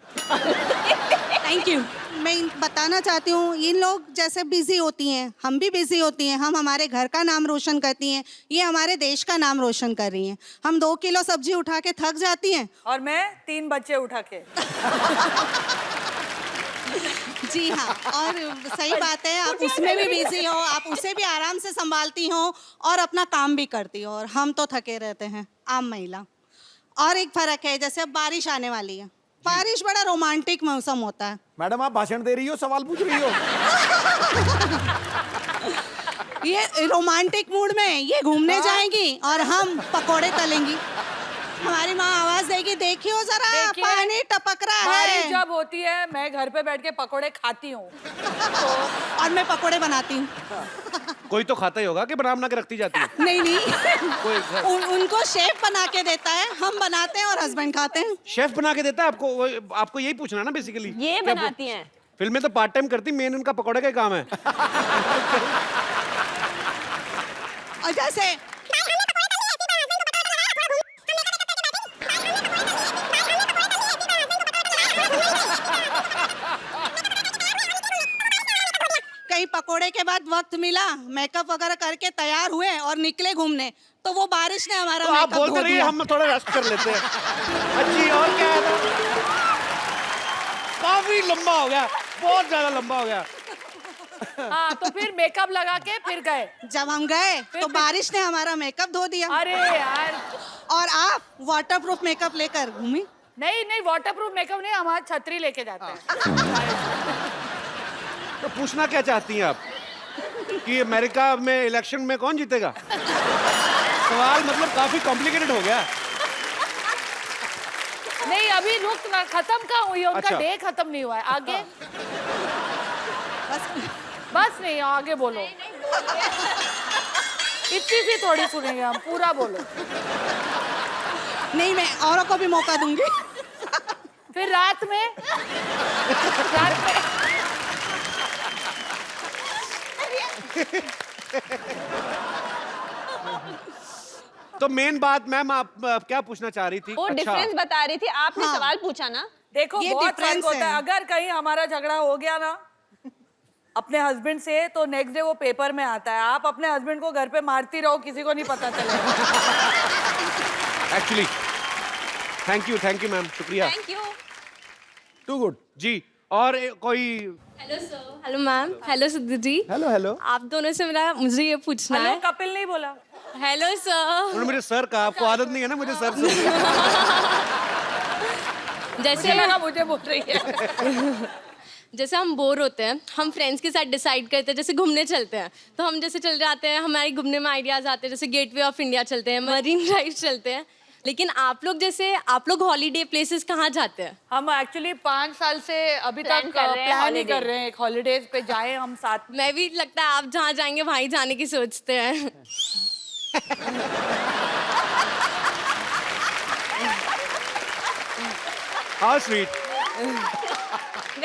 Speaker 7: Thank you. मैं बताना चाहती हूँ, इन लोग जैसे बिजी होती हैं, हम भी बिजी होती हैं। हम हमारे घर का नाम रोशन करती हैं, ये हमारे देश का नाम रोशन कर रही हैं। हम 2 किलो सब्जी उठा के थक जाती हैं।
Speaker 2: और मैं 3 बच्चे उठा के।
Speaker 7: जी हाँ, और सही बात है, आप उसमें भी बिजी हो, आप उसे भी आराम से संभालती हो और अपना काम भी करती हो, और हम तो थके रहते हैं, आम महिला। और एक फर्क है, जैसे अब बारिश आने वाली है, बारिश बड़ा रोमांटिक मौसम होता है।
Speaker 5: मैडम आप भाषण दे रही हो, सवाल पूछ रही हो?
Speaker 7: ये रोमांटिक मूड में ये घूमने जाएंगी और हम पकोड़े तलेंगी। हमारी माँ आवाज देगी, देखियो जरा
Speaker 2: देखिए,
Speaker 7: पानी टपक रहा
Speaker 2: बारिश
Speaker 7: है।
Speaker 2: जब होती है मैं घर पे बैठ के पकोड़े खाती हूँ।
Speaker 7: और मैं पकोड़े बनाती हूँ।
Speaker 4: कोई तो खाता ही होगा कि बना के रखती जाती है।
Speaker 7: नहीं नहीं,
Speaker 4: कोई
Speaker 7: उनको शेफ बना के देता है, हम बनाते हैं और हस्बैंड खाते हैं।
Speaker 4: शेफ बना के देता है आपको? आपको यही पूछना है ना बेसिकली।
Speaker 1: ये बनाती हैं।
Speaker 4: फिल्म में तो पार्ट टाइम करती, मेन उनका पकौड़े का ही काम है।
Speaker 7: और जैसे कहीं पकोड़े के बाद वक्त मिला, मेकअप वगैरह करके तैयार हुए और निकले घूमने, तो वो बारिश ने हमारा
Speaker 4: तो आप
Speaker 7: मेकअप
Speaker 4: बोलते
Speaker 7: धो
Speaker 4: रहिए,
Speaker 7: दिया।
Speaker 4: हम थोड़ा रेस्ट कर लेते हैं। अच्छी, और क्या है? काफी लंबा हो गया, बहुत ज्यादा लंबा हो गया।
Speaker 2: हाँ, तो फिर मेकअप लगा के फिर गए।
Speaker 7: जब हम गए तो बारिश ने हमारा मेकअप धो दिया।
Speaker 2: अरे यार,
Speaker 7: और आप वाटरप्रूफ मेकअप लेकर घूमी।
Speaker 2: नहीं नहीं, वाटरप्रूफ मेकअप नहीं, हमारा छतरी लेके जाते हैं।
Speaker 4: तो पूछना क्या चाहती हैं आप कि अमेरिका में इलेक्शन में कौन जीतेगा? सवाल मतलब काफी कॉम्प्लिकेटेड हो गया।
Speaker 2: नहीं, अभी रुक ना, खत्म कहाँ हुई है उनका?
Speaker 4: अच्छा।
Speaker 2: डे खत्म नहीं हुआ है, आगे
Speaker 7: बस
Speaker 2: बस नहीं, आगे बोलो। इतनी सी थोड़ी सुनेंगे हम, पूरा बोलो।
Speaker 7: नहीं, मैं औरों को भी मौका दूंगी।
Speaker 2: फिर रात में
Speaker 4: तो मेन बात मैम, आप क्या पूछना चाह रही थी?
Speaker 1: वो डिफरेंस बता रही थी, आपने
Speaker 7: हाँ।
Speaker 1: सवाल पूछा ना।
Speaker 2: देखो,
Speaker 7: ये
Speaker 2: बहुत फर्क
Speaker 7: difference
Speaker 2: होता है।
Speaker 7: है।
Speaker 2: अगर कहीं हमारा झगड़ा हो गया ना अपने हस्बैंड से, तो नेक्स्ट डे वो पेपर में आता है। आप अपने हस्बैंड को घर पे मारती रहो, किसी को नहीं पता चलेगा।
Speaker 4: एक्चुअली थैंक यू मैम, शुक्रिया।
Speaker 1: Thank you.
Speaker 5: Too good.
Speaker 4: जी, और कोई?
Speaker 8: Hello sir, hello ma'am, hello Siddhu ji.
Speaker 5: Hello hello.
Speaker 8: आप दोनों से मुझे ये पूछना
Speaker 2: हेलो,
Speaker 8: है।
Speaker 2: कपिल नहीं बोला।
Speaker 8: Hello sir.
Speaker 4: उन्होंने मुझे सर कहा, आपको आदत नहीं है ना मुझे सर से।
Speaker 8: जैसे
Speaker 2: लगा मुझे बोल रही है।
Speaker 8: जैसे हम बोर होते हैं, हम फ्रेंड्स के साथ डिसाइड करते हैं, जैसे घूमने चलते हैं, तो हम जैसे चल जाते हैं, हमारे घूमने में आइडियाज आते हैं, जैसे गेटवे ऑफ इंडिया चलते हैं, मरीन ड्राइव चलते हैं। लेकिन आप लोग हॉलीडे प्लेसेस कहाँ जाते हैं?
Speaker 2: हम एक्चुअली 5 साल से अभी
Speaker 1: Plan
Speaker 2: तक
Speaker 1: कर रहे हैं
Speaker 2: प्लान ही
Speaker 1: holiday।
Speaker 2: कर रहे हैं एक हॉलीडेज पे जाए हम साथ में।
Speaker 8: मैं भी, लगता है आप जहाँ जाएंगे वहीं जाने की सोचते हैं।
Speaker 4: How sweet.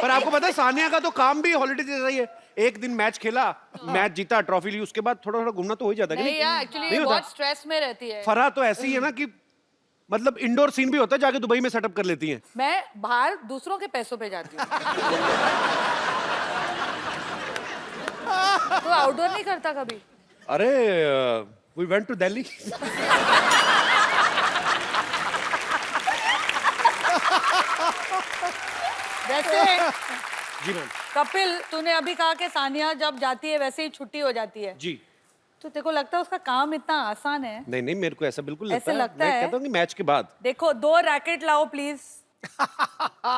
Speaker 4: पर आपको पता है सानिया का तो काम भी हॉलीडे जैसा ही है। एक दिन मैच खेला, मैच जीता, ट्रॉफी ली, उसके बाद थोड़ा थोड़ा घूमना तो हो ही जाता है कि
Speaker 2: नहीं यार, एक्चुअली
Speaker 4: नहीं होता?
Speaker 2: बहुत स्ट्रेस में रहती है।
Speaker 4: फरहा तो ऐसी है ना कि मतलब इंडोर सीन भी होता है, जाके दुबई में सेटअप कर लेती हैं।
Speaker 2: मैं बाहर दूसरों के पैसों पे जाती हूँ। तो आउटडोर नहीं करता कभी?
Speaker 4: अरे वी वेंट टू दिल्ली।
Speaker 2: वैसे
Speaker 4: जी मैम।
Speaker 2: कपिल, तूने अभी कहा कि सानिया जब जाती है वैसे ही छुट्टी हो जाती है,
Speaker 4: जी
Speaker 2: तो तेरे को लगता है उसका काम इतना आसान है?
Speaker 4: नहीं नहीं, मेरे को ऐसा बिल्कुल
Speaker 2: ऐसे लगता
Speaker 4: मैं
Speaker 2: है?
Speaker 4: कहता हूँ कि मैच के बाद
Speaker 2: देखो, 2 रैकेट लाओ प्लीज।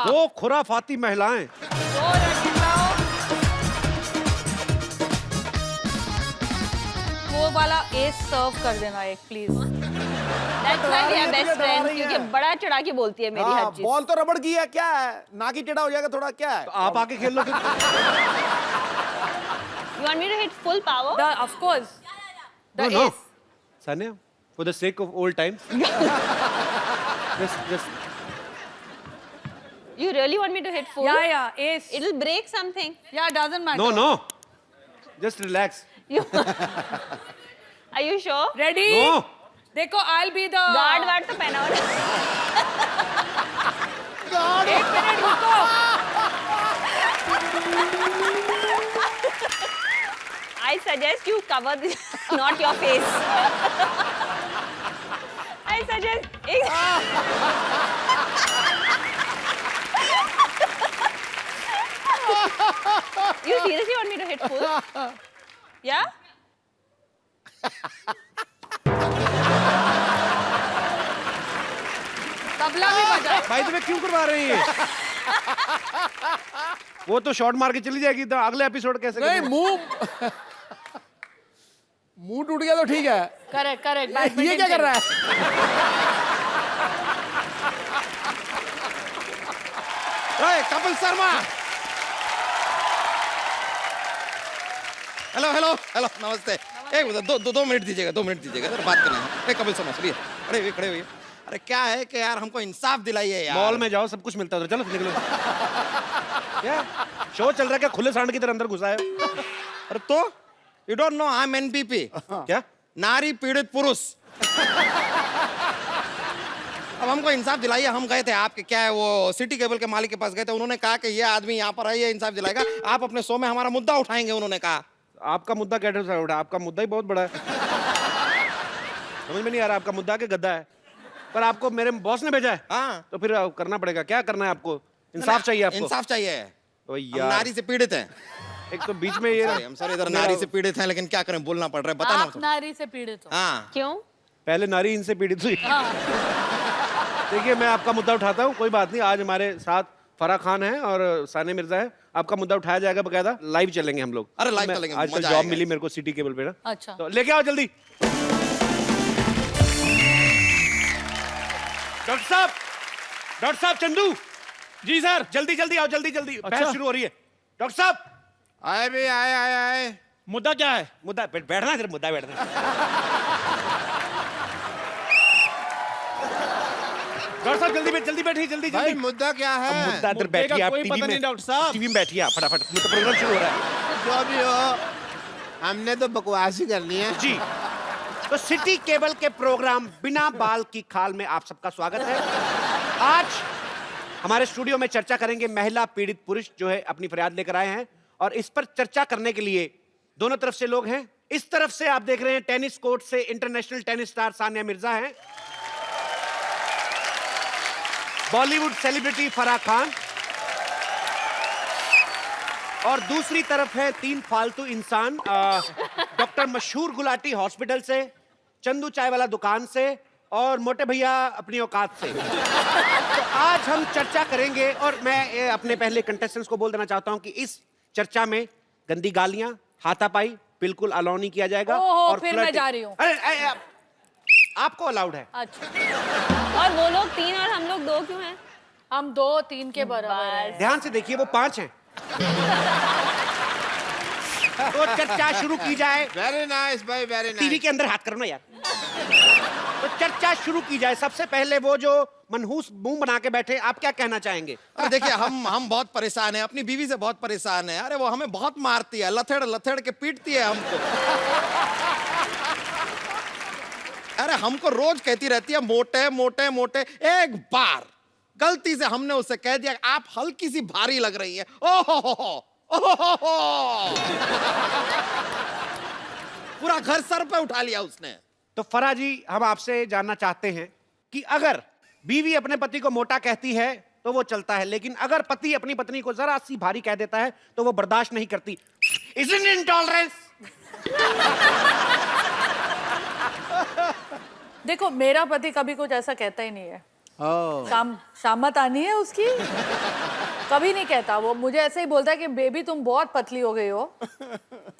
Speaker 4: दो खुराफाती महिलाएं।
Speaker 2: 2 रैकेट लाओ। वो वाला एस सर्व कर देना एक please.
Speaker 1: That's why we are best
Speaker 5: डरा
Speaker 1: friends,
Speaker 5: रही है।
Speaker 1: क्योंकि बड़ा चढ़ा के बोलती है मेरी हर चीज।
Speaker 5: बॉल तो रबड़ की है, क्या है? ना की टेढ़ा हो जाएगा थोड़ा, क्या है?
Speaker 4: तो आप आके खेल लो फिर।
Speaker 1: You want me to hit full power?
Speaker 2: Of course. The
Speaker 4: No, no.
Speaker 2: ace.
Speaker 4: Sanya, for the sake of old times. just.
Speaker 1: You really want me to hit full?
Speaker 2: Yeah, ace.
Speaker 1: It'll break something.
Speaker 2: Yeah, doesn't matter.
Speaker 4: No, no. Just relax.
Speaker 1: You... Are you sure?
Speaker 2: Ready?
Speaker 4: No.
Speaker 2: देखो, I'll be the
Speaker 1: guard ward तो पहना हो ना।
Speaker 2: एक minute रुको।
Speaker 1: I suggest you cover this, not your face. I suggest. You seriously want me to hit full? Yeah?
Speaker 2: Tabla भी बजाए।
Speaker 4: भाई तुम्हें क्यों करवा रहे हैं ये? वो तो शॉट मार के चली जाएगी, तो अगले एपिसोड कैसे
Speaker 5: नहीं,
Speaker 4: करेंगे?
Speaker 5: मुंह टूट गया तो ठीक है।
Speaker 2: करेक्ट,
Speaker 5: ये क्या कर रहा है?
Speaker 3: Kapil Sharma. Hello hello hello, नमस्ते। एक दो मिनट दीजिएगा, 2 मिनट दीजिएगा, सर बात करना है। कपिल शर्मा सर, खड़े हुए। अरे क्या है कि यार हमको इंसाफ दिलाइए यार।
Speaker 4: मॉल में जाओ, सब कुछ मिलता है उधर, चलो निकलो। क्या शो चल रहा है क्या? खुले सांड की तरह अंदर घुसा है।
Speaker 3: अरे तो you don't know I am NPP.
Speaker 4: क्या?
Speaker 3: नारी पीड़ित पुरुष। अब हमको इंसाफ दिलाइए। हम गए थे आपके क्या है वो सिटी केबल के मालिक के पास गए थे, उन्होंने कहा कि ये आदमी यहाँ पर है, ये इंसाफ दिलाएगा, आप अपने शो में हमारा मुद्दा उठाएंगे, उन्होंने कहा।
Speaker 4: आपका मुद्दा कैसे उठा? आपका मुद्दा ही बहुत बड़ा है। समझ में नहीं आ रहा, आपका मुद्दा के गद्दा है, पर आपको मेरे बॉस ने भेजा है।
Speaker 3: हाँ
Speaker 4: तो फिर करना पड़ेगा। क्या करना है आपको? इंसाफ चाहिए आपको?
Speaker 3: इंसाफ चाहिए।
Speaker 4: तो
Speaker 3: हम
Speaker 4: यार
Speaker 3: नारी से पीड़ित हैं।
Speaker 4: एक तो बीच में ये
Speaker 3: हम सर इधर नारी से पीड़ित हैं, लेकिन क्या करें, बोलना पड़ रहा है, बताना।
Speaker 2: आप नारी से पीड़ित हो।
Speaker 3: हाँ
Speaker 1: क्यों?
Speaker 4: पहले नारी इनसे पीड़ित हुई। देखिए मैं आपका मुद्दा उठाता हूँ, कोई बात नहीं। आज हमारे साथ फराह खान है और सानिया मिर्जा है। आपका मुद्दा उठाया जाएगा, बकायदा लाइव चलेंगे हम लोग।
Speaker 3: अरे लाइव चलेंगे,
Speaker 4: आजकल
Speaker 3: मजा
Speaker 4: जॉब
Speaker 3: आएगा।
Speaker 4: मिली मेरे को सिटी केबल पे ना।
Speaker 2: अच्छा।
Speaker 4: तो लेके आओ जल्दी। डॉक्टर साहब चंदू
Speaker 5: जी सर।
Speaker 4: जल्दी जल्दी आओ, जल्दी जल्दी।
Speaker 5: अच्छा।
Speaker 4: बहस शुरू हो रही है। डॉक्टर साहब
Speaker 5: आए भी आए। मुद्दा क्या है?
Speaker 4: मुद्दा बैठना है, मुद्दा बैठना। डॉक्टर साहब जल्दी बैठिए, जल्दी
Speaker 5: भाई
Speaker 4: जल्दी।
Speaker 5: मुद्दा क्या है?
Speaker 4: मुद्दा अंदर
Speaker 5: मुद्दे का
Speaker 4: बैठिए आप,
Speaker 5: कोई
Speaker 4: टीवी
Speaker 5: पता
Speaker 4: में।
Speaker 5: नहीं डॉक्टर साहब।
Speaker 4: टीवी में बैठिए आप फटाफट, मतलब प्रोग्राम शुरू हो रहा है।
Speaker 5: जो भी हो, हमने तो बकवास ही करनी है।
Speaker 4: जी तो सिटी केबल के प्रोग्राम बिना बाल की खाल में आप सबका स्वागत है। आज हमारे स्टूडियो में चर्चा करेंगे महिला पीड़ित पुरुष जो है अपनी फरियाद लेकर आए हैं, और इस पर चर्चा करने के लिए दोनों तरफ से लोग हैं। इस तरफ से आप देख रहे हैं टेनिस कोर्ट से international tennis star Sania Mirza हैं, बॉलीवुड सेलिब्रिटी फराह खान, और दूसरी तरफ है 3 फालतू इंसान, डॉक्टर मशहूर गुलाटी हॉस्पिटल से, चंदू चाय वाला दुकान से, और मोटे भैया अपनी औकात से। तो आज हम चर्चा करेंगे, और मैं अपने पहले कंटेस्टेंट्स को बोल देना चाहता हूं कि इस चर्चा में गंदी गालियां, हाथापाई बिल्कुल अलाउ नहीं किया जाएगा।
Speaker 2: ओहो,
Speaker 4: और
Speaker 2: फिर मैं
Speaker 4: flirting-
Speaker 2: जा रही हूं।
Speaker 4: अरे आपको अलाउड है।
Speaker 2: अच्छा।
Speaker 1: और वो लोग 3 और हम लोग 2 क्यों हैं?
Speaker 2: हम 2-3 के बराबर हैं।
Speaker 4: ध्यान से देखिए, वो 5 हैं। तो चर्चा शुरू की जाए।
Speaker 5: वेरी नाइस भाई, वेरी
Speaker 4: टीवी
Speaker 5: नाइस।
Speaker 4: के अंदर हाथ करो ना यार। तो चर्चा शुरू की जाए। सबसे पहले वो जो मनहूस मुंह बना के बैठे, आप क्या कहना चाहेंगे?
Speaker 3: अरे देखिए, हम बहुत परेशान हैं, अपनी बीवी से बहुत परेशान हैं। अरे वो हमें बहुत मारती है, लथेड़ के पीटती है हमको। अरे हमको रोज कहती रहती है मोटे मोटे मोटे। एक बार गलती से हमने उससे कह दिया आप हल्की सी भारी लग रही है, ओहो पूरा घर सर पे उठा लिया उसने।
Speaker 4: तो फराह जी, हम आपसे जानना चाहते हैं कि अगर बीवी अपने पति को मोटा कहती है तो वो चलता है, लेकिन अगर पति अपनी पत्नी को जरा सी भारी कह देता है तो वो बर्दाश्त नहीं करती। Isn't it intolerance?
Speaker 2: देखो, मेरा पति कभी कुछ ऐसा कहता ही नहीं है। शामत आनी है उसकी, कभी नहीं कहता। वो मुझे ऐसे ही बोलता है कि बेबी तुम बहुत पतली हो गई हो,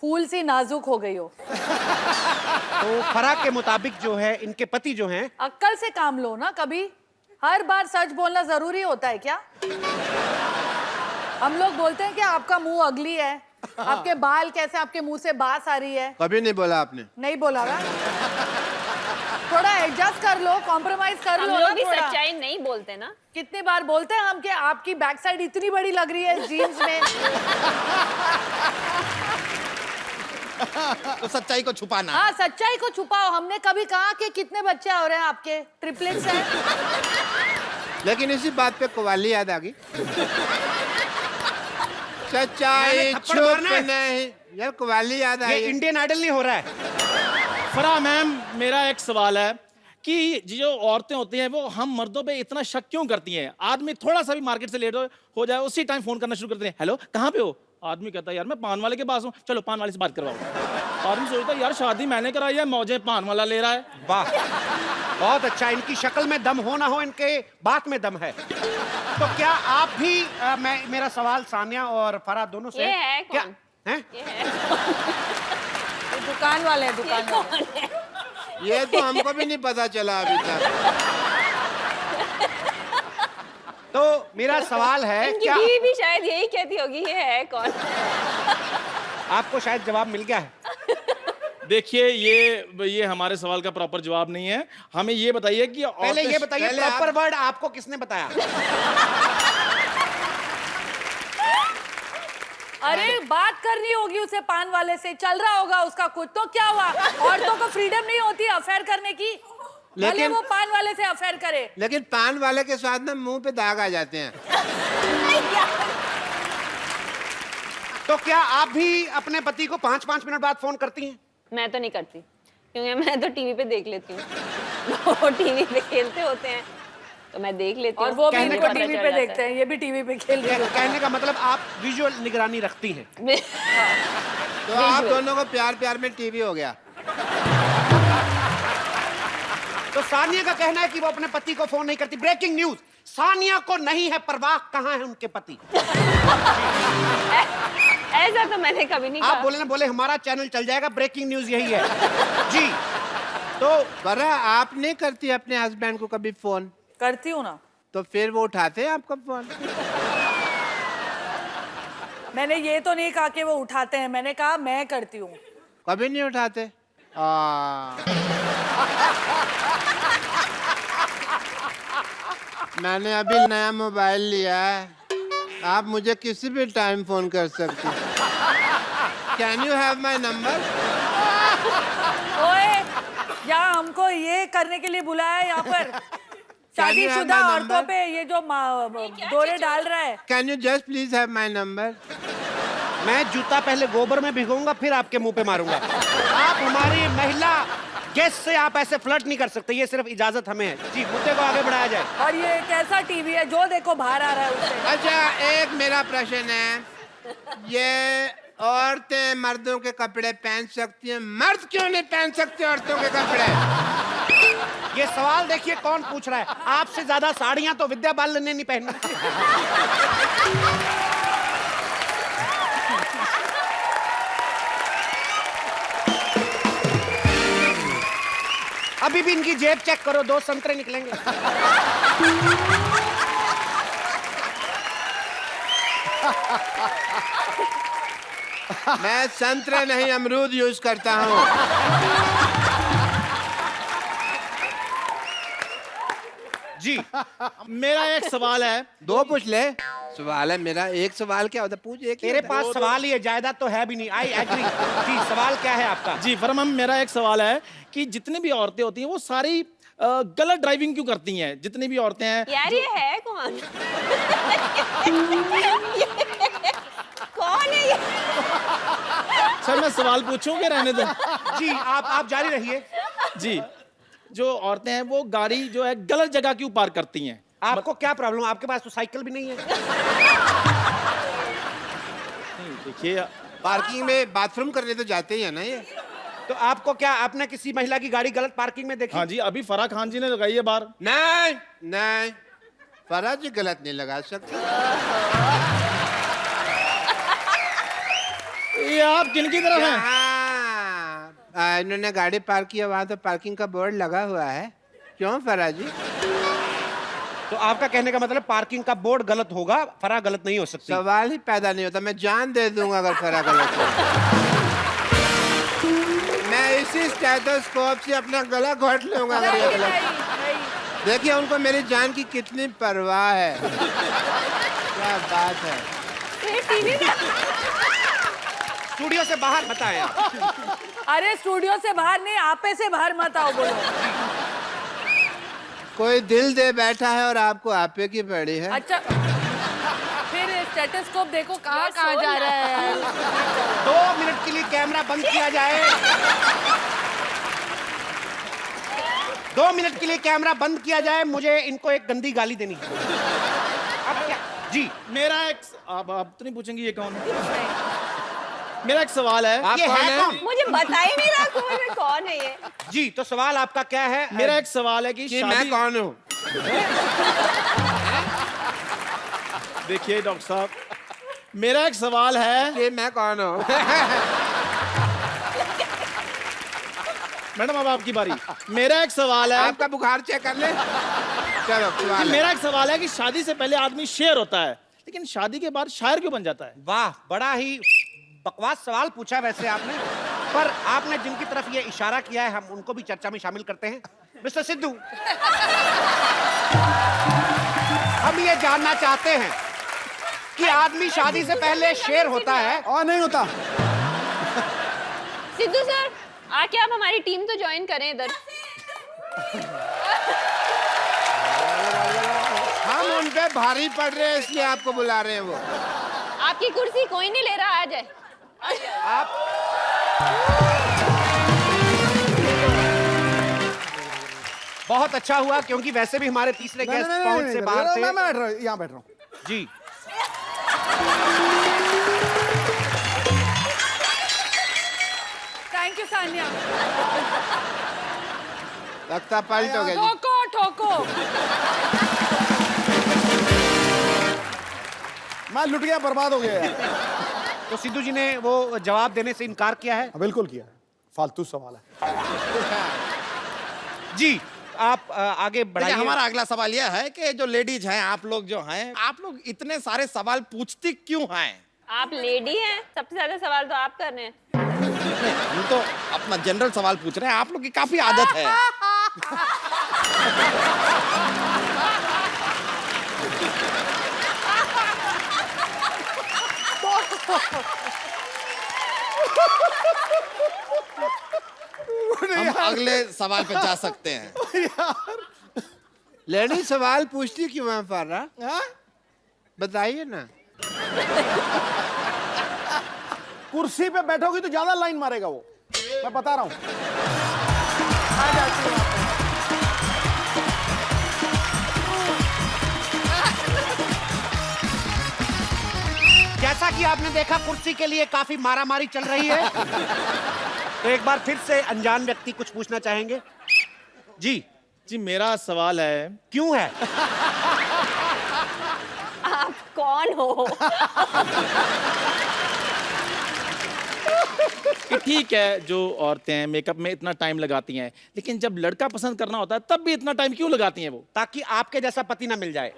Speaker 2: फूल सी नाजुक हो गई हो।
Speaker 4: तो फराह के मुताबिक जो है, इनके पति जो हैं,
Speaker 2: अक्ल से काम लो ना। कभी हर बार सच बोलना जरूरी होता है क्या? हम लोग बोलते हैं कि आपका मुंह अगली है, आपके बाल कैसे, आपके मुंह से बास आ रही है।
Speaker 5: कभी नहीं बोला आपने।
Speaker 2: नहीं बोला ना। थोड़ा एडजस्ट कर लो, कॉम्प्रोमाइज कर
Speaker 1: हम
Speaker 2: लो ना
Speaker 1: लोग भी
Speaker 2: थोड़ा।
Speaker 1: सच्चाई नहीं बोलते ना।
Speaker 2: कितनी बार बोलते हैं हम कि आपकी बैक साइड इतनी बड़ी लग रही है जीन्स में।
Speaker 3: तो सच्चाई को छुपाना।
Speaker 2: हाँ, सच्चाई को छुपाओ। हमने कभी कहा कि कितने बच्चे हो रहे हैं आपके? ट्रिपलेट्स हैं।
Speaker 5: लेकिन इसी बात पे कवाली याद आ गई। सच्चाई
Speaker 4: मैंने थप्पड़
Speaker 5: छुप
Speaker 4: मारना है।
Speaker 5: नहीं। यार कवाली याद
Speaker 4: ये
Speaker 5: आई।
Speaker 4: इंडियन आइडल नहीं हो रहा है।
Speaker 9: फराह मैम, मेरा एक सवाल है कि जो औरतें होती हैं वो हम मर्दों पे इतना शक क्यों करती हैं? आदमी थोड़ा सा भी मार्केट से लेट हो जाए, उसी टाइम फोन करना शुरू करते हैं, हेलो कहाँ पे हो? आदमी कहता है यार मैं पान वाले के पास हूँ, चलो पान वाले से बात करवाओ। आदमी सोचता है यार शादी मैंने कराई है, मौजे पान वाला ले रहा है।
Speaker 4: वाह, बहुत अच्छा। इनकी शक्ल में दम हो ना हो, इनके बात में दम है। तो क्या आप भी मेरा सवाल सानिया और फराह दोनों से
Speaker 1: ये है
Speaker 4: क्या
Speaker 1: कौन?
Speaker 4: हैं?
Speaker 1: ये है।
Speaker 2: ये दुकान वाले हैं, दुकान वाले।
Speaker 5: ये तो हमको भी नहीं पता चला अभी तक।
Speaker 4: तो मेरा सवाल है
Speaker 1: इनकी
Speaker 4: क्या
Speaker 1: बीवी भी शायद यही कहती होगी ये है कौन।
Speaker 4: आपको शायद जवाब मिल गया है?
Speaker 9: देखिए ये हमारे सवाल का प्रॉपर जवाब नहीं है। हमें ये बताइए कि
Speaker 4: पहले ये बताइए
Speaker 5: पहले
Speaker 4: प्रॉपर वर्ड आपको किसने बताया?
Speaker 2: अरे बात करनी होगी उसे पान वाले से, चल रहा होगा उसका कुछ, तो क्या हुआ? औरतों को फ्रीडम नहीं होती अफेयर करने की? भले
Speaker 5: लेकिन-
Speaker 2: वो पान वाले से अफेयर करे।
Speaker 5: लेकिन पान वाले के साथ ना मुंह पे दाग आ जाते हैं।
Speaker 4: तो क्या आप भी अपने पति को 5-5 मिनट बाद फोन करती हैं?
Speaker 1: मैं तो नहीं करती क्योंकि मैं तो टीवी पे देख लेती हूँ। वो टीवी पे खेलते होते हैं तो मैं देख लेती
Speaker 2: और
Speaker 1: हूँ।
Speaker 2: वो भी
Speaker 4: कहने
Speaker 2: इनको
Speaker 4: का
Speaker 2: टीवी
Speaker 1: पता
Speaker 2: पे
Speaker 1: चल
Speaker 2: देखते हैं, ये भी टीवी पे खेल रहे हैं।
Speaker 4: कहने का मतलब आप विजुअल निगरानी रखती हैं।
Speaker 1: जाता है।
Speaker 5: तो आप दोनों को प्यार प्यार में टीवी हो गया।
Speaker 4: तो सानिया का कहना है कि वो अपने पति को फोन नहीं करती। ब्रेकिंग न्यूज, सानिया को नहीं है परवाह कहाँ है उनके पति।
Speaker 1: ऐसा तो मैंने कभी नहीं
Speaker 4: आप
Speaker 1: कहा।
Speaker 4: बोले ना बोले हमारा चैनल चल जाएगा। ब्रेकिंग न्यूज यही है जी। तो
Speaker 5: बरा आप नहीं करती अपने हस्बैंड को कभी फोन?
Speaker 2: करती हूँ ना।
Speaker 5: तो फिर वो उठाते हैं आपका फोन?
Speaker 2: मैंने ये तो नहीं कहा कि वो उठाते हैं, मैंने कहा मैं करती हूँ।
Speaker 5: कभी नहीं उठाते? मैंने अभी नया मोबाइल लिया है, आप मुझे किसी भी टाइम फोन कर सकती। Can you have my number?
Speaker 2: ओए, यहाँ हमको ये करने के लिए बुलाया है यहाँ पर? शादीशुदा
Speaker 5: my
Speaker 2: औरतों
Speaker 5: number?
Speaker 2: पे ये जो दौरे डाल रहा है।
Speaker 5: Can you just please have my number?
Speaker 4: मैं जूता पहले गोबर में भिगोऊंगा फिर आपके मुंह पे मारूंगा। आप हमारी महिला गेस्ट से आप ऐसे फ्लर्ट नहीं कर सकते। ये सिर्फ इजाजत हमें है जी। मुद्दे को आगे बढ़ाया जाए।
Speaker 2: और ये कैसा टीवी है जो देखो बाहर आ रहा है उससे?
Speaker 5: अच्छा, एक मेरा प्रश्न है, ये औरतें मर्दों के कपड़े पहन सकती हैं, मर्द क्यों नहीं पहन सकते औरतों के कपड़े?
Speaker 4: ये सवाल देखिए कौन पूछ रहा है। आपसे ज्यादा साड़ियां तो विद्या बालन ने नहीं पहनी। अभी भी इनकी जेब चेक करो, 2 संतरे निकलेंगे।
Speaker 5: मैं संतरे नहीं अमरूद यूज करता हूँ।
Speaker 4: जी
Speaker 9: मेरा एक सवाल है।
Speaker 5: 2 पूछ ले। सवाल है मेरा, एक सवाल क्या होता है? पूछ एक ही
Speaker 4: तेरे
Speaker 5: होता है।
Speaker 4: पास सवाल ही है, जायदाद तो है भी नहीं। आई एग्री जी। सवाल क्या है आपका?
Speaker 9: जी फरमान, मेरा एक सवाल है कि जितनी भी औरतें होती हैं वो सारी गलत ड्राइविंग क्यों करती हैं? जितनी भी औरतें हैं।
Speaker 1: यार ये है कौन? कौन है ये?
Speaker 9: सर मैं सवाल पूछूं कि रहने दो?
Speaker 4: जी आप जारी रहिए।
Speaker 9: जी, जो औरतें हैं वो गाड़ी जो है गलत जगह क्यों पार्क करती हैं?
Speaker 4: आपको क्या प्रॉब्लम? आपके पास तो साइकिल भी नहीं है।
Speaker 9: नहीं, देखिए
Speaker 5: पार्किंग में बाथरूम करने तो जाते ही है ना ये।
Speaker 4: तो आपको क्या, आपने किसी महिला की गाड़ी गलत पार्किंग में देखी?
Speaker 9: हाँ जी, अभी फराह खान जी ने लगाई है बार।
Speaker 5: नहीं नहीं, फराज जी गलत नहीं लगा सकते।
Speaker 9: ये आप किनकी तरफ हैं?
Speaker 5: हाँ, इन्होंने गाड़ी पार्क किया, वहाँ तो पार्किंग का बोर्ड लगा हुआ है। क्यों फराज जी?
Speaker 4: तो आपका कहने का मतलब पार्किंग का बोर्ड गलत होगा, फराह गलत नहीं हो सकती।
Speaker 5: सवाल ही पैदा नहीं होता। मैं जान दे दूंगा अगर फराज गलत हो। मैं इसी स्टेथोस्कोप से अपना गला घोट लूंगा अगर ये गलत।
Speaker 2: नहीं।
Speaker 5: देखिए उनको मेरी जान की कितनी परवाह है। क्या बात है।
Speaker 4: स्टूडियो से बाहर बताएं आप।
Speaker 2: अरे स्टूडियो से बाहर नहीं, आपे से बाहर मत आओ। बोलो
Speaker 5: कोई दिल दे बैठा है और आपको आपे की पड़ी है।
Speaker 2: अच्छा, फिर स्टेथोस्कोप देखो कहाँ कहाँ जा रहा है।
Speaker 4: 2 मिनट के लिए कैमरा बंद किया जाए। 2 मिनट के लिए कैमरा बंद किया जाए। मुझे इनको एक गंदी गाली देनी है। अब क्या? जी
Speaker 9: मेरा एक आप तो नहीं पूछेंगे ये कौन है? मेरा एक सवाल है।
Speaker 5: आप
Speaker 4: ये
Speaker 5: कौन
Speaker 4: है
Speaker 5: है?
Speaker 4: कौन?
Speaker 1: मुझे बता ही नहीं रहा कौन है ये।
Speaker 4: जी, तो सवाल आपका क्या है?
Speaker 9: मेरा एक सवाल है कि
Speaker 5: कि मैं कौन हूँ?
Speaker 9: देखिए डॉक्टर साहब, मेरा एक सवाल है।
Speaker 5: कि मैं कौन हूँ?
Speaker 9: मैडम अब आपकी बारी। मेरा एक सवाल है।
Speaker 5: आपका बुखार चेक कर ले। चलो
Speaker 9: जी,
Speaker 5: सवाल है।
Speaker 9: मेरा एक सवाल है कि शादी से पहले आदमी शेर होता है, लेकिन शादी के बाद शायर क्यों बन जाता है?
Speaker 4: वाह, बड़ा ही बकवास सवाल पूछा वैसे आपने, पर आपने जिनकी तरफ ये इशारा किया है हम उनको भी चर्चा में शामिल करते हैं। मिस्टर सिद्धू, हम ये जानना चाहते हैं कि आदमी शादी से पहले शेर होता है
Speaker 10: और नहीं होता।
Speaker 1: सिद्धू सर, आके आप हमारी टीम तो ज्वाइन करें इधर।
Speaker 5: हम उन पे भारी पड़ रहे हैं इसलिए आपको बुला रहे हैं वो।
Speaker 1: आपकी कुर्सी कोई नहीं ले रहा, आ जाए।
Speaker 4: आप बहुत अच्छा हुआ क्योंकि वैसे भी हमारे तीसरे
Speaker 10: नहीं,
Speaker 4: गेस्ट
Speaker 10: नहीं,
Speaker 4: पहुंच
Speaker 10: नहीं,
Speaker 4: से
Speaker 10: नहीं,
Speaker 4: बाहर
Speaker 10: मैं
Speaker 4: थे।
Speaker 10: यहाँ बैठ रहा हूँ।
Speaker 4: जी,
Speaker 2: थैंक यू सान्या।
Speaker 5: लगता पलट हो गया जी।
Speaker 2: ठोको ठोको।
Speaker 10: मैं लुट गया, बर्बाद हो गया यार।
Speaker 4: तो सिद्धू जी ने वो जवाब देने से इनकार किया है।
Speaker 10: बिल्कुल किया, फालतू सवाल है।
Speaker 4: जी, आप आगे
Speaker 3: देखिए,
Speaker 4: बढ़ाइए।
Speaker 3: हमारा अगला सवाल यह है कि जो लेडीज हैं, आप लोग जो हैं, आप लोग इतने सारे सवाल पूछती क्यों हैं?
Speaker 1: आप लेडी हैं, सबसे ज्यादा सवाल तो आप कर रहे हैं।
Speaker 3: हम तो अपना जनरल सवाल पूछ रहे हैं, आप लोग की काफी आदत है। हम अगले सवाल पे जा सकते हैं।
Speaker 5: लेडी सवाल पूछती क्यों है फारा?
Speaker 10: हाँ?
Speaker 5: बताइए ना।
Speaker 10: कुर्सी पे बैठोगी तो ज्यादा लाइन मारेगा वो, मैं बता रहा हूँ।
Speaker 2: आ जाती हूँ आप।
Speaker 4: जैसा कि आपने देखा कुर्सी के लिए काफी मारामारी चल रही है, तो एक बार फिर से अनजान व्यक्ति कुछ पूछना चाहेंगे। जी
Speaker 9: जी, मेरा सवाल है
Speaker 4: क्यों है?
Speaker 1: आप कौन हो?
Speaker 9: कि ठीक है, जो औरतें मेकअप में इतना टाइम लगाती हैं, लेकिन जब लड़का पसंद करना होता है तब भी इतना टाइम क्यों लगाती हैं वो?
Speaker 4: ताकि आपके जैसा पति ना मिल जाए।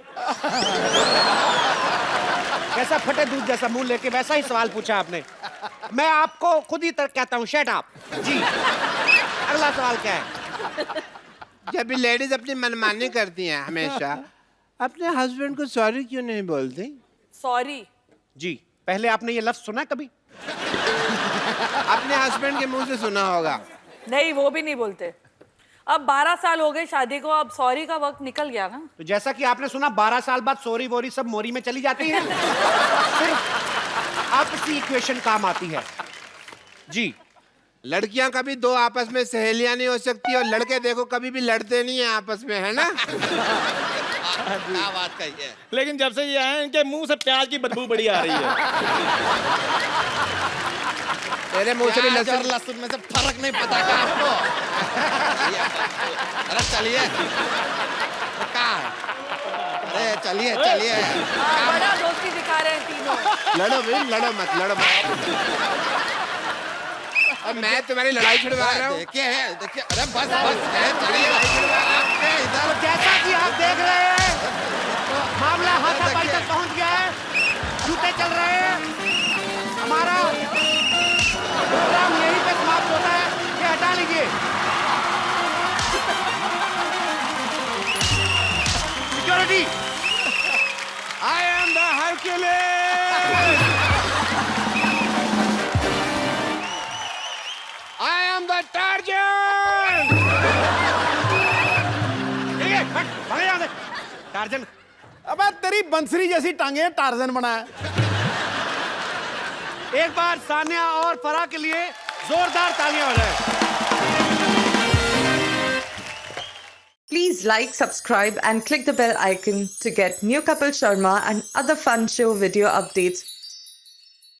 Speaker 4: कैसा फटे दूध जैसा मुंह लेके वैसा ही सवाल पूछा आपने। मैं आपको खुद ही कहता हूँ शट अप। जी, अगला सवाल क्या है?
Speaker 5: जब भी लेडीज अपनी मनमानी करती हैं हमेशा, अपने हस्बैंड को सॉरी क्यों नहीं बोलती?
Speaker 2: सॉरी।
Speaker 4: जी, पहले आपने ये लफ्ज सुना कभी?
Speaker 5: अपने हस्बैंड के मुंह से सुना होगा।
Speaker 2: नहीं, वो भी नहीं बोलते। अब 12 साल हो गए शादी को, अब सॉरी का वक्त निकल गया ना।
Speaker 4: तो जैसा कि आपने सुना 12 साल बाद सोरी वोरी सब मोरी में चली जाती है। सिर्फ आपसी इक्वेशन काम आती है। जी,
Speaker 5: लड़कियां कभी दो आपस में सहेलियां नहीं हो सकती और लड़के देखो कभी भी लड़ते नहीं है आपस में, है ना?
Speaker 3: क्या बात कही है।
Speaker 9: लेकिन जब से ये आए हैं, इनके मुंह से प्याज की बदबू बड़ी आ रही है।
Speaker 5: तेरे मुंह से भी
Speaker 3: प्याज और
Speaker 5: लहसुन।
Speaker 3: लहसुन में से फर्क नहीं पता क्या आपको? अरे चलिए, कहाँ है? अरे चलिए चलिए।
Speaker 2: हाँ, बड़ा दोस्ती दिखा रहे हैं तीनों।
Speaker 5: लड़ो भाई, लड़ो मत, लड़ो मत। अब मैं तुम्हारी लड़ाई छुड़वा रहा हूँ।
Speaker 3: देखिए, देखिए, अरे बस बस, चलिए इधर।
Speaker 4: तो जैसा कि आप देख रहे हैं, मामला हाथापाई तक पहुंच गया है। जूते चल रहे हैं। हमारा प्रोग्राम यहीं पे समाप्त होता है। ये हटा लीजिए। Security,
Speaker 5: I am the Hercules! I am the Tarzan!
Speaker 4: भागे यहाँ से। टार्जन,
Speaker 10: अबे तेरी बंसरी जैसी टांगे टार्जन बना है।
Speaker 4: एक बार सान्या और फराह के लिए जोरदार तालियां हो जाए।
Speaker 11: Please like, subscribe and click the bell icon to get new Kapil Sharma and other fun show video updates